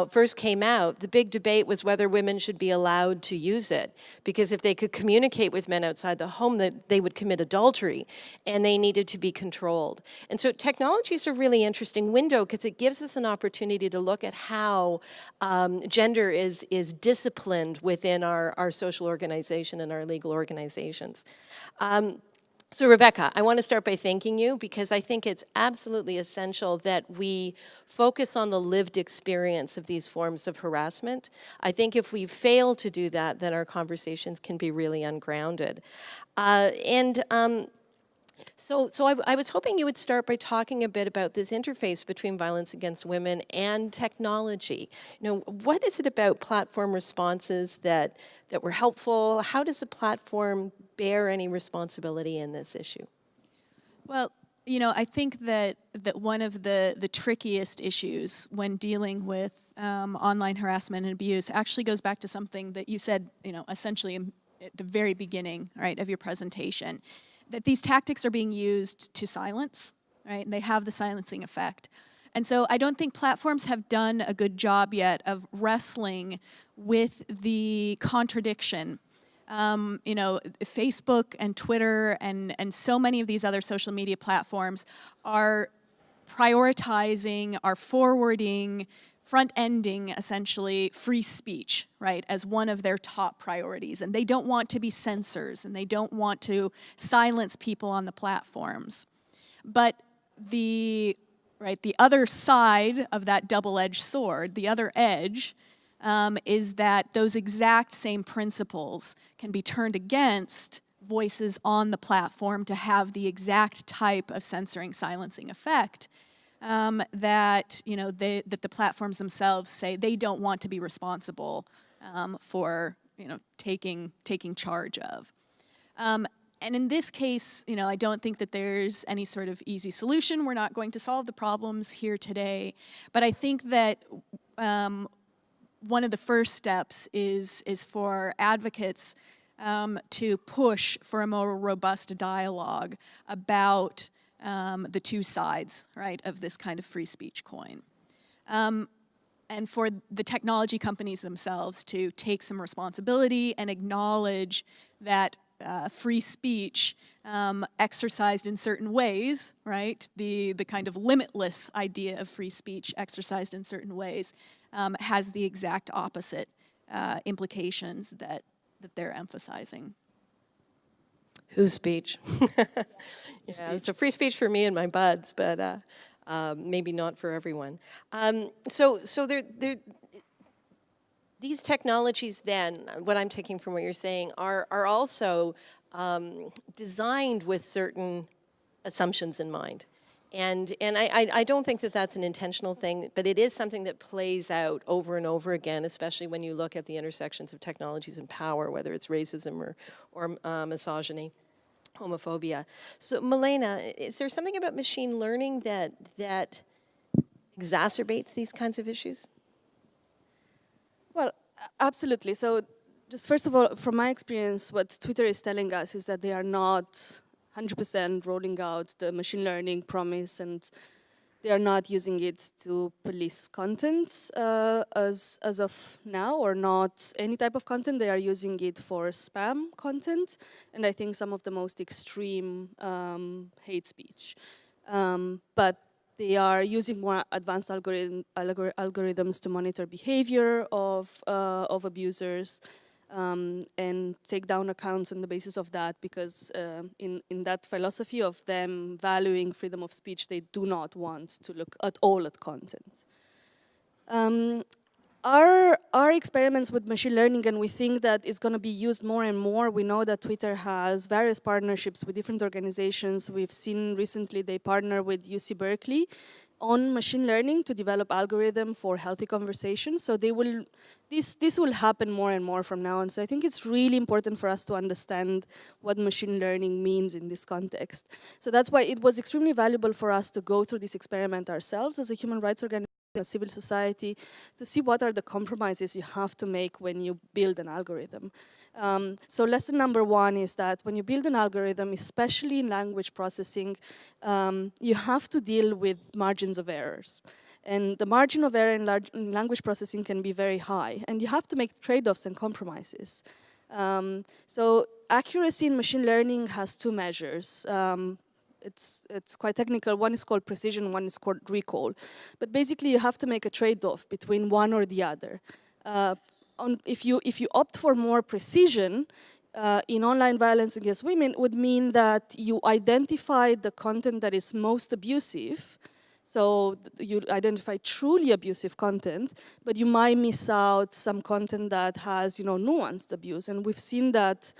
first came out, the big debate was whether women should be allowed to use it. Because if they could communicate with men outside the home, that they would commit adultery, and they needed to be controlled. And so technology is a really interesting window because it gives us an opportunity to look at how gender is disciplined within our social organization and our legal organizations. So Rebekah, I want to start by thanking you because I think it's absolutely essential that we focus on the lived experience of these forms of harassment. I think if we fail to do that, then our conversations can be really ungrounded. So I was hoping you would start by talking a bit about this interface between violence against women and technology. You know, what is it about platform responses that were helpful? How does a platform bear any responsibility in this issue? Well, you know, I think that one of the trickiest issues when dealing with online harassment and abuse actually goes back to something that you said, you know, essentially at the very beginning, right, of your presentation, that these tactics are being used to silence, right, and they have the silencing effect. And so I don't think platforms have done a good job yet of wrestling with the contradiction. You know, Facebook and Twitter and so many of these other social media platforms are prioritizing, are forwarding, front-ending, essentially, free speech, right, as one of their top priorities. And they don't want to be censors, and they don't want to silence people on the platforms. But the other side of that double-edged sword, the other edge, is that those exact same principles can be turned against voices on the platform to have the exact type of censoring, silencing effect that, you know, that the platforms themselves say they don't want to be responsible for, you know, taking charge of. And in this case, you know, I don't think that there's any sort of easy solution. We're not going to solve the problems here today, but I think that one of the first steps is for advocates to push for a more robust dialogue about the two sides, right, of this kind of free speech coin. And for the technology companies themselves to take some responsibility and acknowledge that free speech exercised in certain ways, right, the kind of limitless idea of free speech exercised in certain ways has the exact opposite implications that they're emphasizing. Whose speech? Yeah, so free speech for me and my buds, but maybe not for everyone. So these technologies then, what I'm taking from what you're saying, are also designed with certain assumptions in mind. And I don't think that that's an intentional thing, but it is something that plays out over and over again, especially when you look at the intersections of technologies and power, whether it's racism or misogyny, homophobia. So Milena, is there something about machine learning that exacerbates these kinds of issues? Well, absolutely. So just first of all, from my experience, what Twitter is telling us is that they are not 100% rolling out the machine learning promise, and they are not using it to police content as of now, or not any type of content. They are using it for spam content, and I think some of the most extreme hate speech. But they are using more advanced algorithms to monitor behavior of abusers, and take down accounts on the basis of that, because in that philosophy of them valuing freedom of speech, they do not want to look at all at content. Our experiments with machine learning, and we think that it's going to be used more and more. We know that Twitter has various partnerships with different organizations. We've seen recently they partner with UC Berkeley on machine learning to develop algorithm for healthy conversations. So this will happen more and more from now on. So I think it's really important for us to understand what machine learning means in this context. So that's why it was extremely valuable for us to go through this experiment ourselves as a human rights organization. civil society, to see what are the compromises you have to make when you build an algorithm. So lesson number one is that when you build an algorithm, especially in language processing, you have to deal with margins of errors. And the margin of error in language processing can be very high, and you have to make trade-offs and compromises. So accuracy in machine learning has two measures. It's quite technical. One is called precision, one is called recall. But basically, you have to make a trade-off between one or the other. If you opt for more precision in online violence against women, would mean that you identify the content that is most abusive. So you identify truly abusive content, but you might miss out some content that has, nuanced abuse. And we've seen that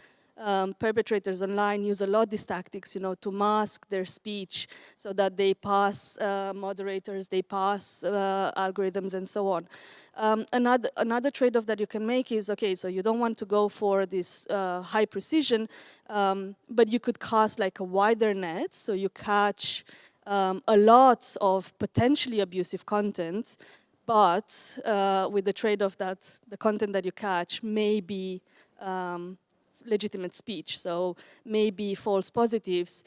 perpetrators online use a lot of these tactics, to mask their speech so that they pass moderators, they pass algorithms, and so on. Another trade-off that you can make is, okay, so you don't want to go for this high precision, but you could cast like a wider net, so you catch a lot of potentially abusive content, but with the trade-off that the content that you catch may be legitimate speech, so maybe false positives,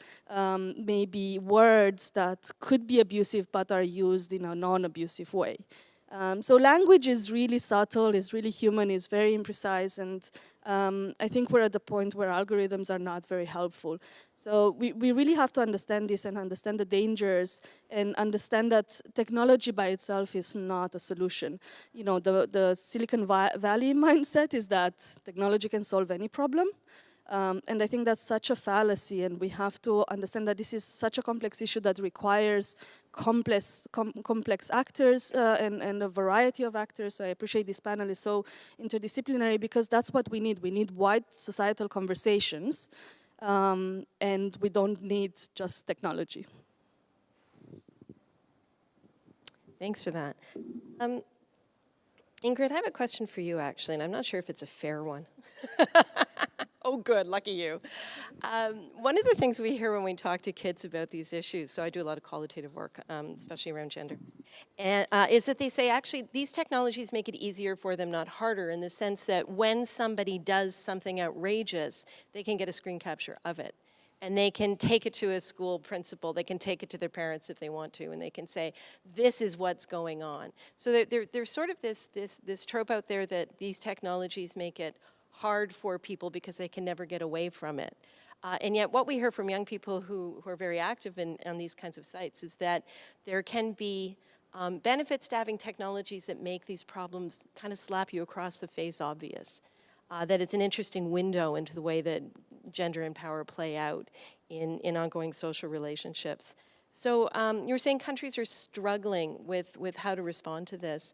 maybe words that could be abusive but are used in a non-abusive way. So language is really subtle, is really human, is very imprecise, and I think we're at the point where algorithms are not very helpful. So we really have to understand this and understand the dangers and understand that technology by itself is not a solution. The Silicon Valley mindset is that technology can solve any problem. And I think that's such a fallacy, and we have to understand that this is such a complex issue that requires complex actors and a variety of actors. So I appreciate this panel is so interdisciplinary, because that's what we need. We need wide societal conversations, and we don't need just technology. Thanks for that. Ingrid, I have a question for you, actually, and I'm not sure if it's a fair one. Oh, good, lucky you. One of the things we hear when we talk to kids about these issues, so I do a lot of qualitative work, especially around gender, and, is that they say, actually, these technologies make it easier for them, not harder, in the sense that when somebody does something outrageous, they can get a screen capture of it. And they can take it to a school principal, they can take it to their parents if they want to, and they can say, this is what's going on. So there's sort of this trope out there that these technologies make it hard for people because they can never get away from it. And yet what we hear from young people who are very active on these kinds of sites is that there can be benefits to having technologies that make these problems kind of slap you across the face obvious. That it's an interesting window into the way that gender and power play out in ongoing social relationships. So you're saying countries are struggling with how to respond to this.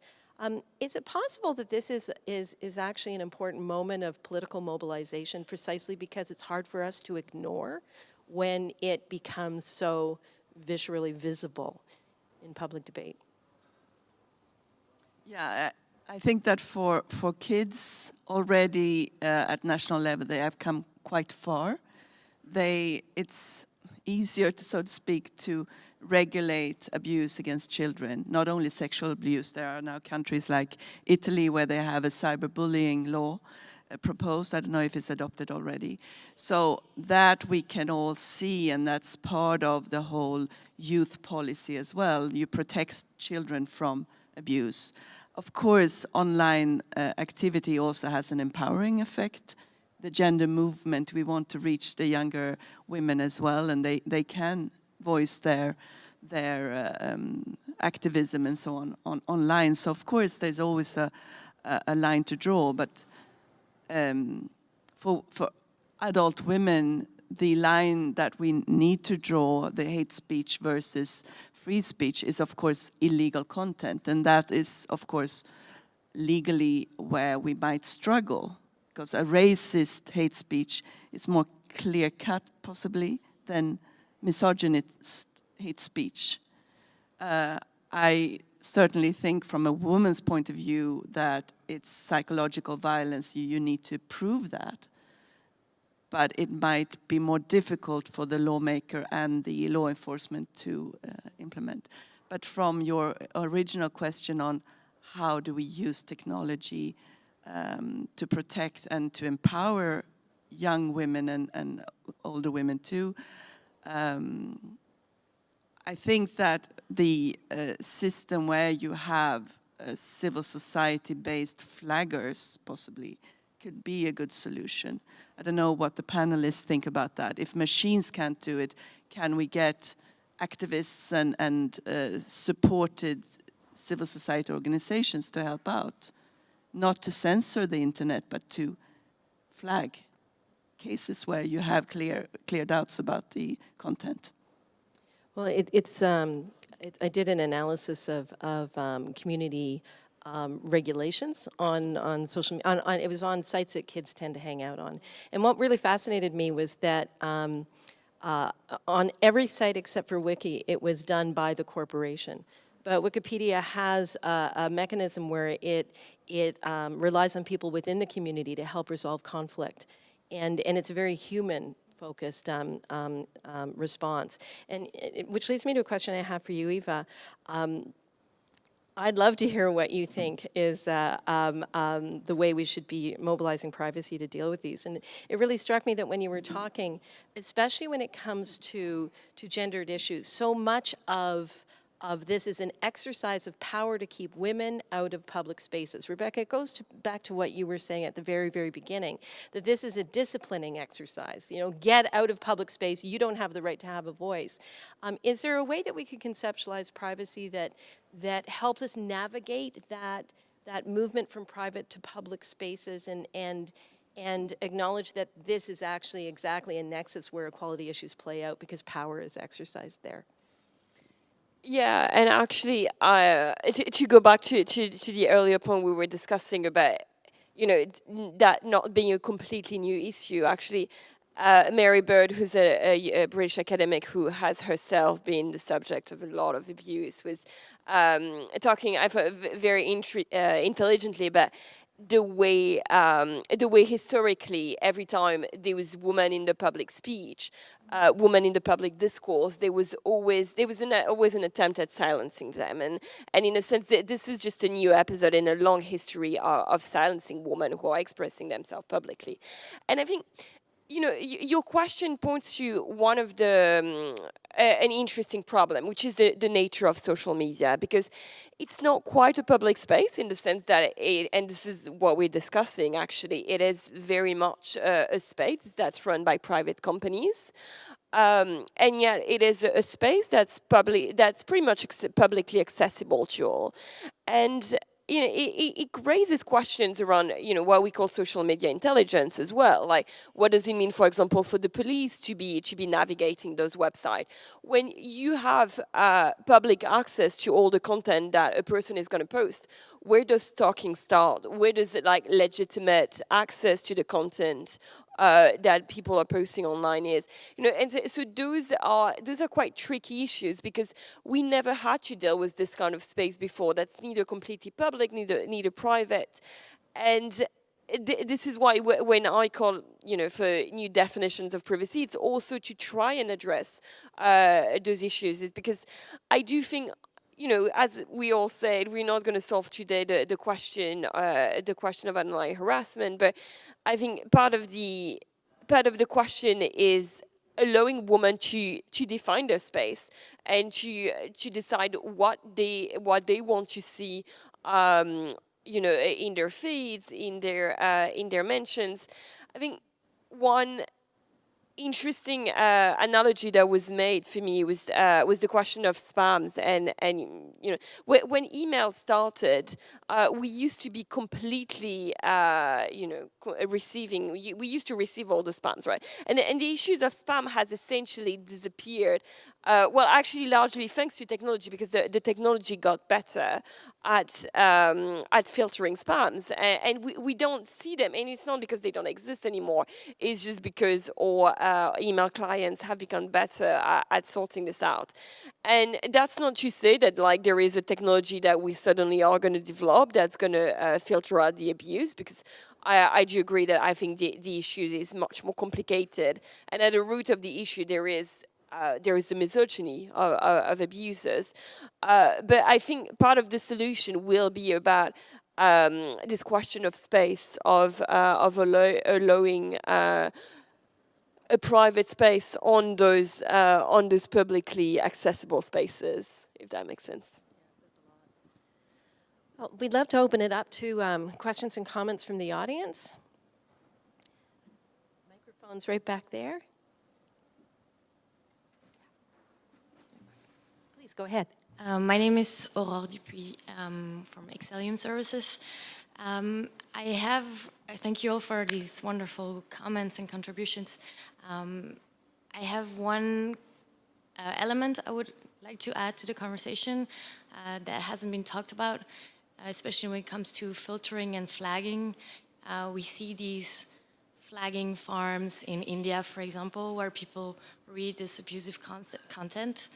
Is it possible that this is actually an important moment of political mobilization precisely because it's hard for us to ignore when it becomes so visually visible in public debate? Yeah, I think that for kids already at national level, they have come quite far. It's easier to, so to speak, to regulate abuse against children, not only sexual abuse. There are now countries like Italy where they have a cyberbullying law proposed. I don't know if it's adopted already. So that we can all see, and that's part of the whole youth policy as well. You protect children from abuse. Of course, online activity also has an empowering effect. The gender movement, we want to reach the younger women as well, and they can voice their activism and so on online. So of course there's always a line to draw, but for adult women, the line that we need to draw, the hate speech versus free speech, is of course illegal content, and that is of course legally where we might struggle, because a racist hate speech is more clear-cut possibly than misogynist hate speech. I certainly think from a woman's point of view that it's psychological violence, you need to prove that. But it might be more difficult for the lawmaker and the law enforcement to implement. But from your original question on how do we use technology to protect and to empower young women and older women too, I think that the system where you have civil society-based flaggers possibly could be a good solution. I don't know what the panelists think about that. If machines can't do it, can we get activists and supported civil society organizations to help out? Not to censor the internet, but to flag cases where you have clear doubts about the content. Well, I did an analysis of community regulations on social media. It was on sites that kids tend to hang out on. And what really fascinated me was that on every site except for Wiki, it was done by the corporation. But Wikipedia has a mechanism where it relies on people within the community to help resolve conflict. And it's a very human-focused response. And which leads me to a question I have for you, Eva. I'd love to hear what you think is the way we should be mobilizing privacy to deal with these. And it really struck me that when you were talking, especially when it comes to gendered issues, so much of this is an exercise of power to keep women out of public spaces. Rebekah, it goes back to what you were saying at the very, very beginning, that this is a disciplining exercise. You know, get out of public space, you don't have the right to have a voice. Is there a way that we could conceptualize privacy that helps us navigate that movement from private to public spaces and acknowledge that this is actually exactly a nexus where equality issues play out because power is exercised there? Yeah, and actually, to go back to the earlier point we were discussing about, you know, that not being a completely new issue. Actually, Mary Bird, who's a British academic who has herself been the subject of a lot of abuse, was talking, I thought, very intelligently about the way historically, every time there was woman in the public speech, woman in the public discourse, there was always an attempt at silencing them, and in a sense, this is just a new episode in a long history of silencing women who are expressing themselves publicly, and I think, you know, your question points to one of the an interesting problem, which is the nature of social media, because it's not quite a public space in the sense that and this is what we're discussing actually, it is very much a space that's run by private companies, and yet it is a space that's pretty much publicly accessible to all, and you know, it raises questions around, you know, what we call social media intelligence as well. Like, what does it mean, for example, for the police to be navigating those websites when you have public access to all the content that a person is going to post? Where does stalking start? Where does it, like, legitimate access to the content that people are posting online is? You know, and so those are quite tricky issues, because we never had to deal with this kind of space before. That's neither completely public, neither private, and this is why when I call, you know, for new definitions of privacy, it's also to try and address those issues. Is because I do think, you know, as we all said, we're not going to solve today the question of online harassment, but I think part of the question is allowing women to define their space and to decide what they want to see, you know, in their feeds, in their mentions. I think one interesting analogy that was made for me was the question of spams, and you know, when email started, we used to be completely you know, we used to receive all the spams, right? And the issues of spam has essentially disappeared. Well, actually, largely thanks to technology, because the technology got better at filtering spams, and we don't see them, and it's not because they don't exist anymore. It's just because our email clients have become better at sorting this out. And that's not to say that, like, there is a technology that we suddenly are going to develop that's going to filter out the abuse, because I do agree that I think the issue is much more complicated, and at the root of the issue there is there is the misogyny of abusers. But I think part of the solution will be about this question of space, of allowing a private space on those publicly accessible spaces, if that makes sense. Well, we'd love to open it up to questions and comments from the audience. Microphone's right back there. Please go ahead. My name is Aurore Dupuis from Excellium Services. I thank you all for these wonderful comments and contributions. I have one element I would like to add to the conversation that hasn't been talked about, especially when it comes to filtering and flagging. We see these flagging farms in India, for example, where people read this abusive content.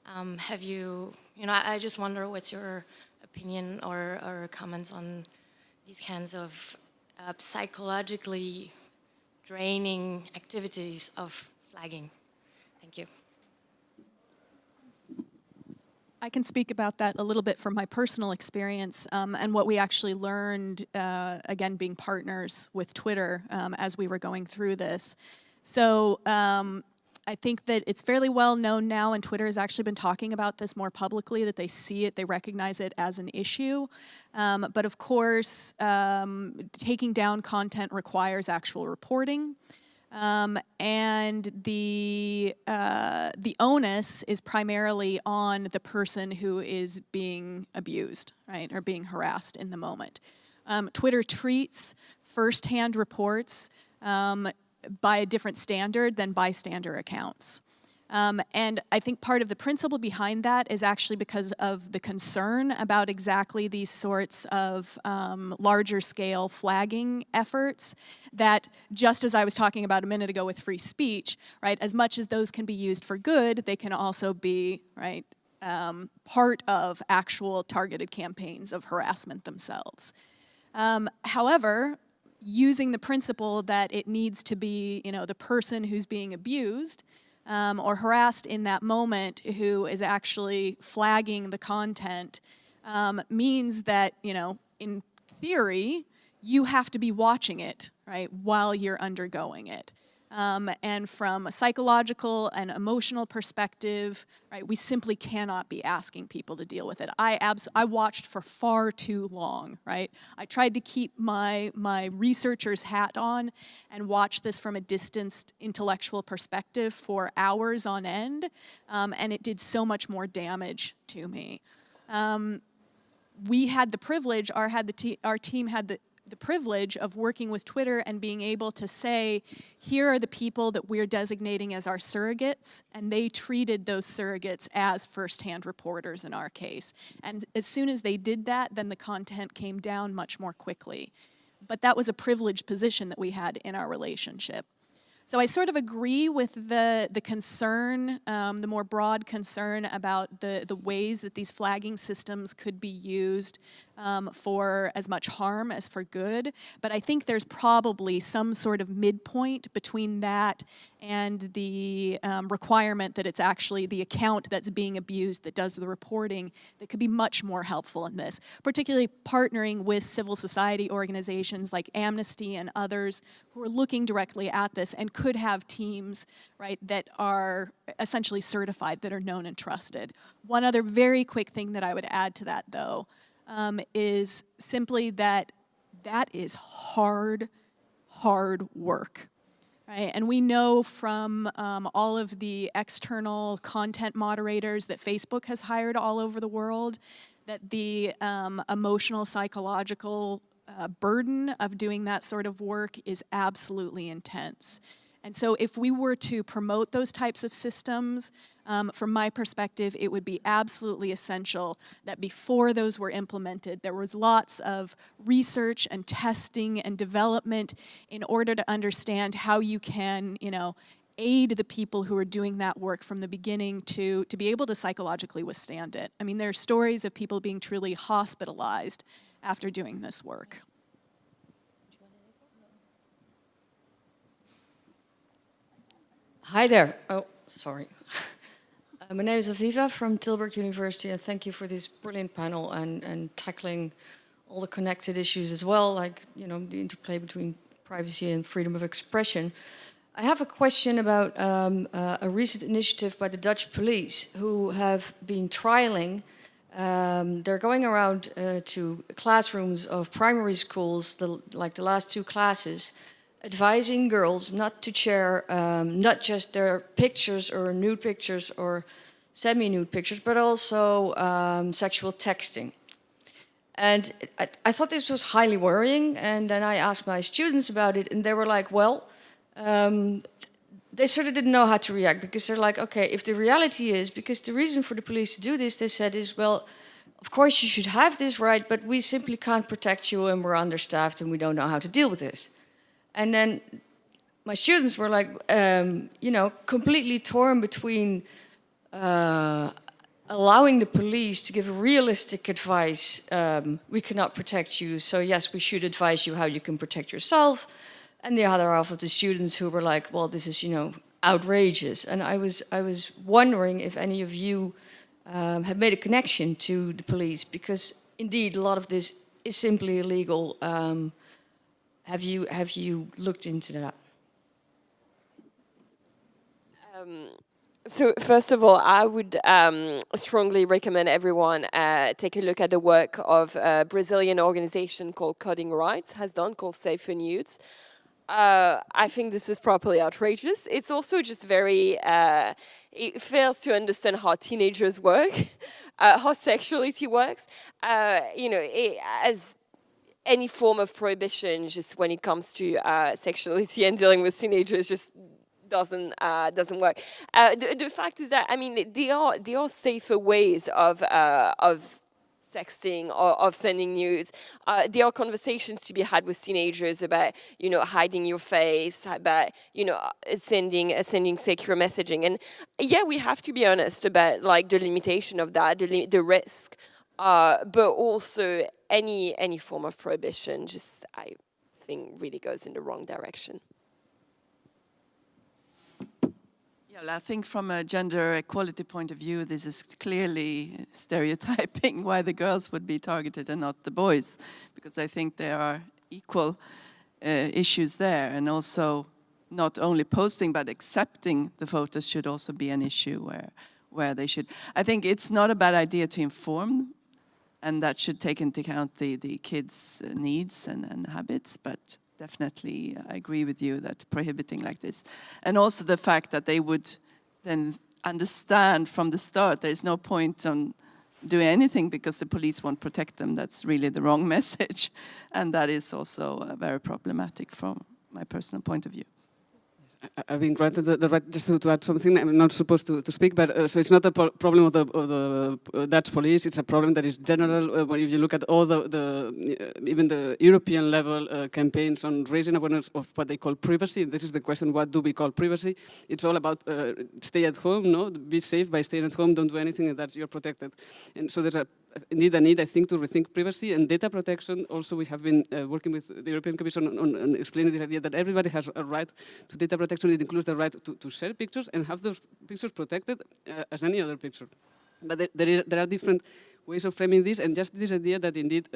I just wonder what's your opinion or comments on these kinds of psychologically draining activities of flagging. Thank you. I can speak about that a little bit from my personal experience and what we actually learned, again, being partners with Twitter as we were going through this. So I think that it's fairly well known now, and Twitter has actually been talking about this more publicly, that they see it, they recognize it as an issue. But of course, taking down content requires actual reporting. And the onus is primarily on the person who is being abused, right, or being harassed in the moment. Twitter treats firsthand reports by a different standard than bystander accounts. And I think part of the principle behind that is actually because of the concern about exactly these sorts of larger scale flagging efforts that, just as I was talking about a minute ago with free speech, right, as much as those can be used for good, they can also be, right, part of actual targeted campaigns of harassment themselves. However, using the principle that it needs to be, the person who's being abused or harassed in that moment who is actually flagging the content means that, in theory, you have to be watching it, right, while you're undergoing it. And from a psychological and emotional perspective, right, we simply cannot be asking people to deal with it. I watched for far too long, right? I tried to keep my researcher's hat on and watch this from a distanced intellectual perspective for hours on end, and it did so much more damage to me. We had the privilege, our team had the privilege of working with Twitter and being able to say, here are the people that we're designating as our surrogates, and they treated those surrogates as first-hand reporters in our case. And as soon as they did that, then the content came down much more quickly. But that was a privileged position that we had in our relationship. So I sort of agree with the concern, the more broad concern about the ways that these flagging systems could be used for as much harm as for good. But I think there's probably some sort of midpoint between that and the requirement that it's actually the account that's being abused that does the reporting that could be much more helpful in this, particularly partnering with civil society organizations like Amnesty and others who are looking directly at this and could have teams, right, that are essentially certified, that are known and trusted. One other very quick thing that I would add to that, though, is simply that is hard work. Right? And we know from all of the external content moderators that Facebook has hired all over the world that the emotional, psychological burden of doing that sort of work is absolutely intense. And so if we were to promote those types of systems, from my perspective, it would be absolutely essential that before those were implemented, there was lots of research and testing and development in order to understand how you can, aid the people who are doing that work from the beginning to be able to psychologically withstand it. I mean, there are stories of people being truly hospitalized after doing this work. Hi there. Oh, sorry. My name is Aviva from Tilburg University, and thank you for this brilliant panel and tackling all the connected issues as well, like, you know, the interplay between privacy and freedom of expression. I have a question about a recent initiative by the Dutch police who have been trialing. They're going around to classrooms of primary schools, like the last 2 classes, advising girls not to share not just their pictures or nude pictures or semi-nude pictures, but also sexual texting. And I thought this was highly worrying, and then I asked my students about it, and they were like, well, they sort of didn't know how to react, because they're like, okay, if the reality is, because the reason for the police to do this, they said, is, well, of course you should have this right, but we simply can't protect you and we're understaffed and we don't know how to deal with this. And then my students were like, you know, completely torn between allowing the police to give realistic advice. We cannot protect you, so yes, we should advise you how you can protect yourself. And the other half of the students who were like, well, this is, you know, outrageous. And I was wondering if any of you have made a connection to the police, because indeed a lot of this is simply illegal. Have you looked into that? So first of all, I would strongly recommend everyone take a look at the work of a Brazilian organization called Coding Rights has done, called Safer Nudes. I think this is properly outrageous. It's also just very, it fails to understand how teenagers work, how sexuality works. You know, as any form of prohibition, just when it comes to sexuality and dealing with teenagers, just doesn't work. The fact is that, I mean, there are safer ways of sexting or of sending nudes. There are conversations to be had with teenagers about, you know, hiding your face, about, you know, sending secure messaging. And yeah, we have to be honest about like the limitation of that, the risk, but also any form of prohibition just, I think, really goes in the wrong direction. Yeah, I think from a gender equality point of view, this is clearly stereotyping why the girls would be targeted and not the boys, because I think there are equal issues there, and also not only posting but accepting the photos should also be an issue where they should. I think it's not a bad idea to inform, and that should take into account the kids' needs and habits, but definitely, I agree with you that prohibiting like this, and also the fact that they would then understand from the start there is no point on doing anything because the police won't protect them. That's really the wrong message, and that is also very problematic from my personal point of view. I've been granted the right just to add something. I'm not supposed to speak, but so it's not a problem of the Dutch police. It's a problem that is general. When if you look at all even the European level campaigns on raising awareness of what they call privacy, and this is the question: what do we call privacy? It's all about stay at home, no? Be safe by staying at home. Don't do anything, and that's you're protected. And so there's indeed a need, I think, to rethink privacy and data protection. Also, we have been working with the European Commission on explaining this idea that everybody has a right to data protection. It includes the right to share pictures and have those pictures protected as any other picture. But there are different ways of framing this, and just this idea that indeed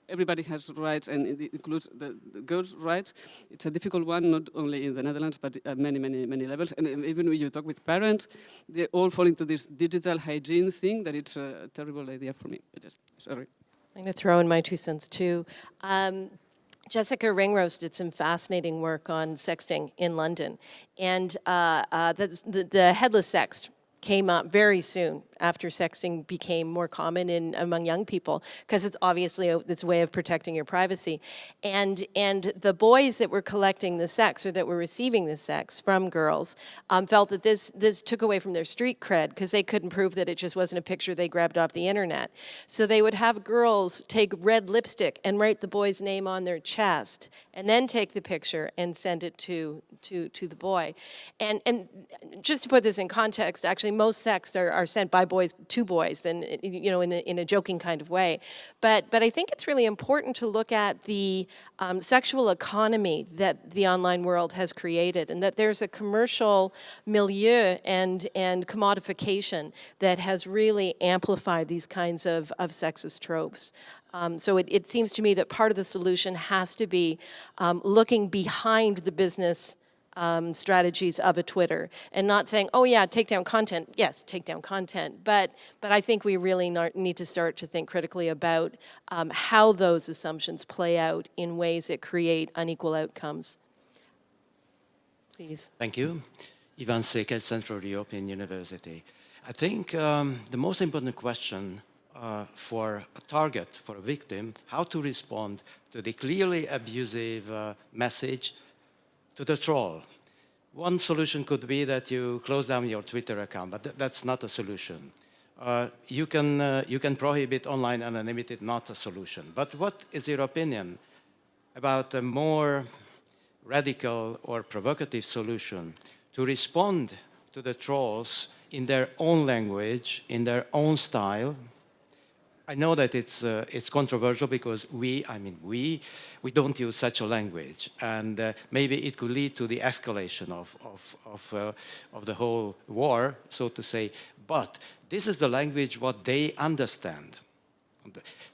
everybody has rights, and it includes the girls' rights. It's a difficult one, not only in the Netherlands, but at many levels. And even when you talk with parents, they all fall into this digital hygiene thing that it's a terrible idea for me. Sorry. I'm going to throw in my 2 cents too. Jessica Ringrose did some fascinating work on sexting in London, and the headless sext came up very soon after sexting became more common among young people, because it's obviously it's a way of protecting your privacy. And the boys that were collecting the sex, or that were receiving the sex from girls, felt that this took away from their street cred, because they couldn't prove that it just wasn't a picture they grabbed off the internet. So they would have girls take red lipstick and write the boy's name on their chest, and then take the picture and send it to the boy. And just to put this in context, actually most sexts are sent by 5 boys, 2 boys, and you know, in a joking kind of way. But I think it's really important to look at the sexual economy that the online world has created, and that there's a commercial milieu and commodification that has really amplified these kinds of sexist tropes. So it seems to me that part of the solution has to be looking behind the business strategies of a Twitter, and not saying, oh yeah, take down content. Yes, take down content. But I think we really need to start to think critically about how those assumptions play out in ways that create unequal outcomes. Please. Thank you. Ivan Sekel, Central European University. I think the most important question for a target, for a victim, how to respond to the clearly abusive message to the troll. One solution could be that you close down your Twitter account, but that's not a solution. You can prohibit online anonymity, not a solution. But what is your opinion about a more radical or provocative solution to respond to the trolls in their own language, in their own style? I know that it's controversial because we don't use such a language, and maybe it could lead to the escalation of the whole war, so to say. But this is the language what they understand.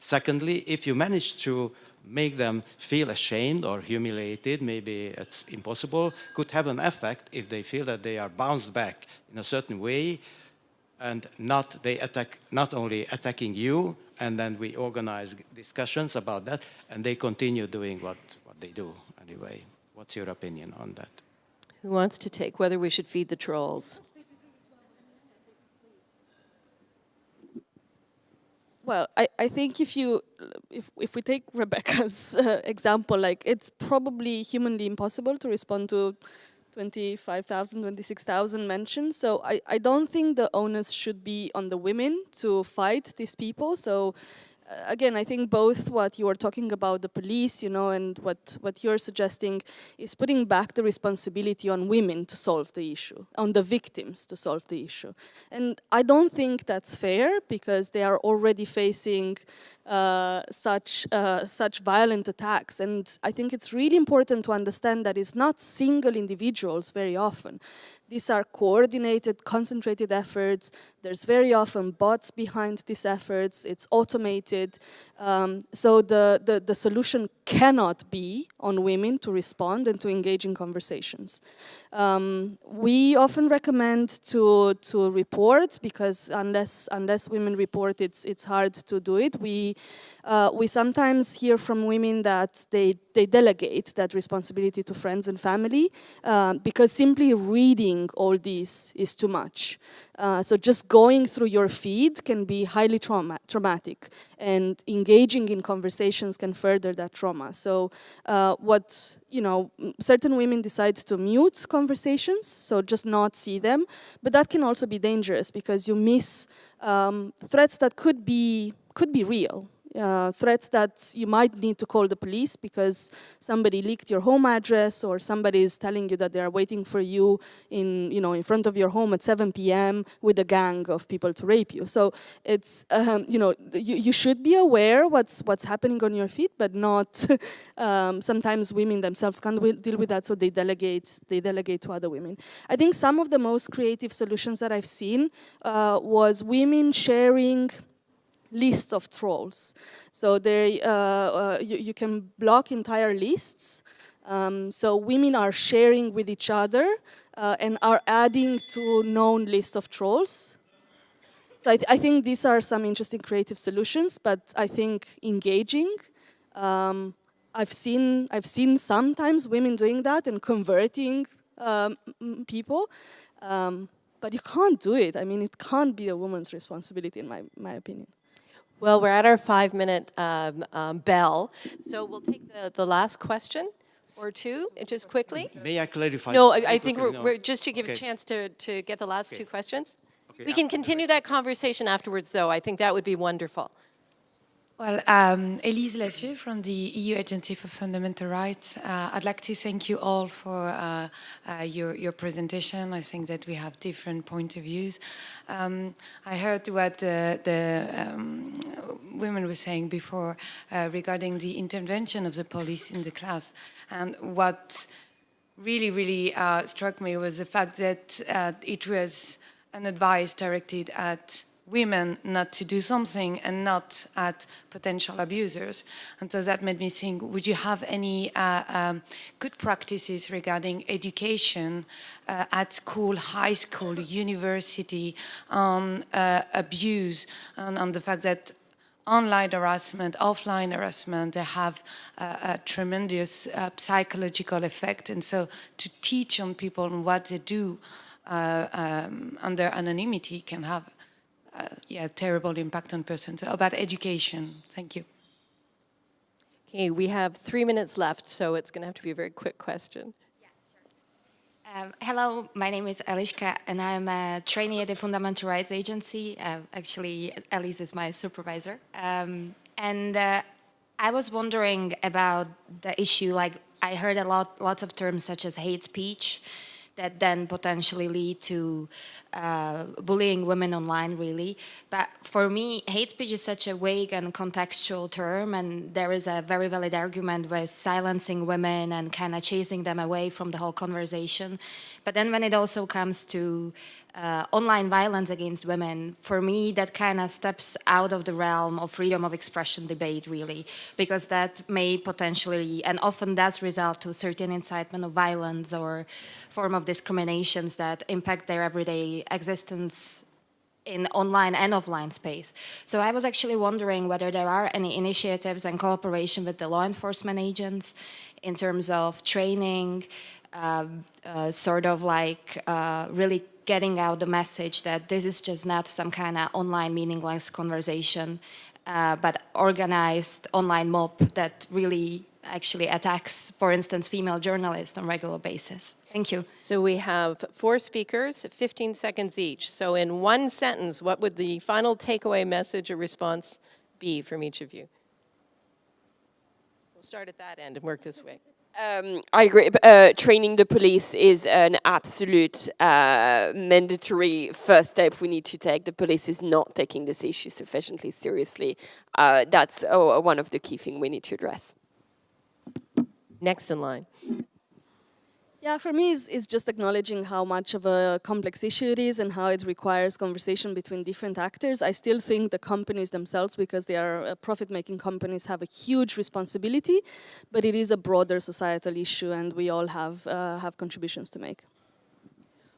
Secondly, if you manage to make them feel ashamed or humiliated, maybe it's impossible, could have an effect if they feel that they are bounced back in a certain way, and not only attacking you, and then we organize discussions about that, and they continue doing what they do anyway. What's your opinion on that? Who wants to take whether we should feed the trolls? Well, I think if we take Rebekah's example, like, it's probably humanly impossible to respond to 25,000, 26,000 mentions. So I don't think the onus should be on the women to fight these people. So again, I think both what you are talking about, the police, and what you're suggesting is putting back the responsibility on women to solve the issue, on the victims to solve the issue. And I don't think that's fair, because they are already facing such violent attacks. And I think it's really important to understand that it's not single individuals very often. These are coordinated, concentrated efforts. There's very often bots behind these efforts. It's automated. So the solution cannot be on women to respond and to engage in conversations. We often recommend to report, because unless women report, it's hard to do it. We sometimes hear from women that they delegate that responsibility to friends and family, because simply reading all this is too much. So just going through your feed can be highly traumatic, and engaging in conversations can further that trauma. So certain women decide to mute conversations, so just not see them, but that can also be dangerous, because you miss threats that could be real. Threats that you might need to call the police because somebody leaked your home address, or somebody is telling you that they are waiting for you in front of your home at 7 p.m. with a gang of people to rape you. So it's you should be aware what's happening on your feed, but not sometimes women themselves can't deal with that, so they delegate to other women. I think some of the most creative solutions that I've seen was women sharing lists of trolls. So you can block entire lists. So women are sharing with each other and are adding to known list of trolls. So I think these are some interesting creative solutions, but I think engaging, I've seen sometimes women doing that and converting people, but you can't do it. I mean, it can't be a woman's responsibility, in my opinion. Well, we're at our 5-minute bell, so we'll take the last question or two, just quickly. May I clarify? No, I think we're just to give a chance to get the last two questions. Okay. We can continue that conversation afterwards, though. I think that would be wonderful. Well, Elise Lessieux from the EU Agency for Fundamental Rights. I'd like to thank you all for your presentation. I think that we have different point of views. I heard what the women were saying before regarding the intervention of the police in the class. And what really struck me was the fact that it was an advice directed at women not to do something and not at potential abusers. And so that made me think, would you have any good practices regarding education at school, high school, university, on abuse, and on the fact that online harassment, offline harassment, they have a tremendous psychological effect. And so to teach on people what they do under anonymity can have terrible impact on persons. So about education, thank you. Okay, we have 3 minutes left, so it's going to have to be a very quick question. Hello, my name is Rebekah, and I'm a trainee at the Fundamental Rights Agency. Actually, Elise is my supervisor. I was wondering about the issue, like I heard lots of terms such as hate speech, that then potentially lead to bullying women online, really. But for me, hate speech is such a vague and contextual term, and there is a very valid argument with silencing women and kind of chasing them away from the whole conversation. But then when it also comes to online violence against women, for me, that kind of steps out of the realm of freedom of expression debate, really, because that may potentially, and often does result to certain incitement of violence or form of discriminations that impact their everyday existence in online and offline space. So I was actually wondering whether there are any initiatives and cooperation with the law enforcement agents in terms of training, sort of like really getting out the message that this is just not some kind of online meaningless conversation, but organized online mob that really actually attacks, for instance, female journalists on a regular basis. Thank you. So we have 4 speakers, 15 seconds each. So in one sentence, what would the final takeaway message or response be from each of you? We'll start at that end and work this way. I agree. Training the police is an absolute mandatory first step we need to take. The police is not taking this issue sufficiently seriously. That's one of the key things we need to address. Next in line. Yeah, for me, it's just acknowledging how much of a complex issue it is and how it requires conversation between different actors. I still think the companies themselves, because they are profit-making companies, have a huge responsibility, but it is a broader societal issue, and we all have contributions to make.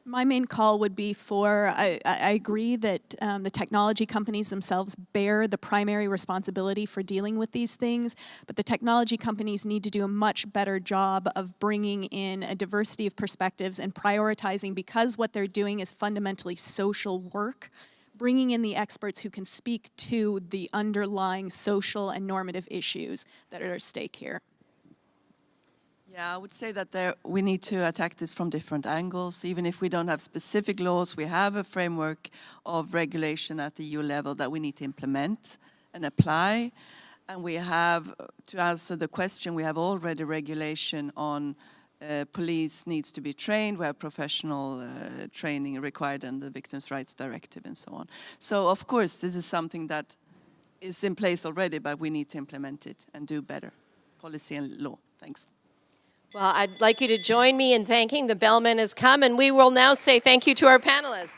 My main call would be for, I agree that the technology companies themselves bear the primary responsibility for dealing with these things, but the technology companies need to do a much better job of bringing in a diversity of perspectives and prioritizing, because what they're doing is fundamentally social work, bringing in the experts who can speak to the underlying social and normative issues that are at stake here. Yeah, I would say that we need to attack this from different angles. Even if we don't have specific laws, we have a framework of regulation at the EU level that we need to implement and apply. And we have, to answer the question, we have already regulation on police needs to be trained. We have professional training required in the Victims' Rights Directive and so on. So, of course, this is something that is in place already, but we need to implement it and do better. Policy and law. Thanks. Well, I'd like you to join me in thanking the bellman has come, and we will now say thank you to our panelists.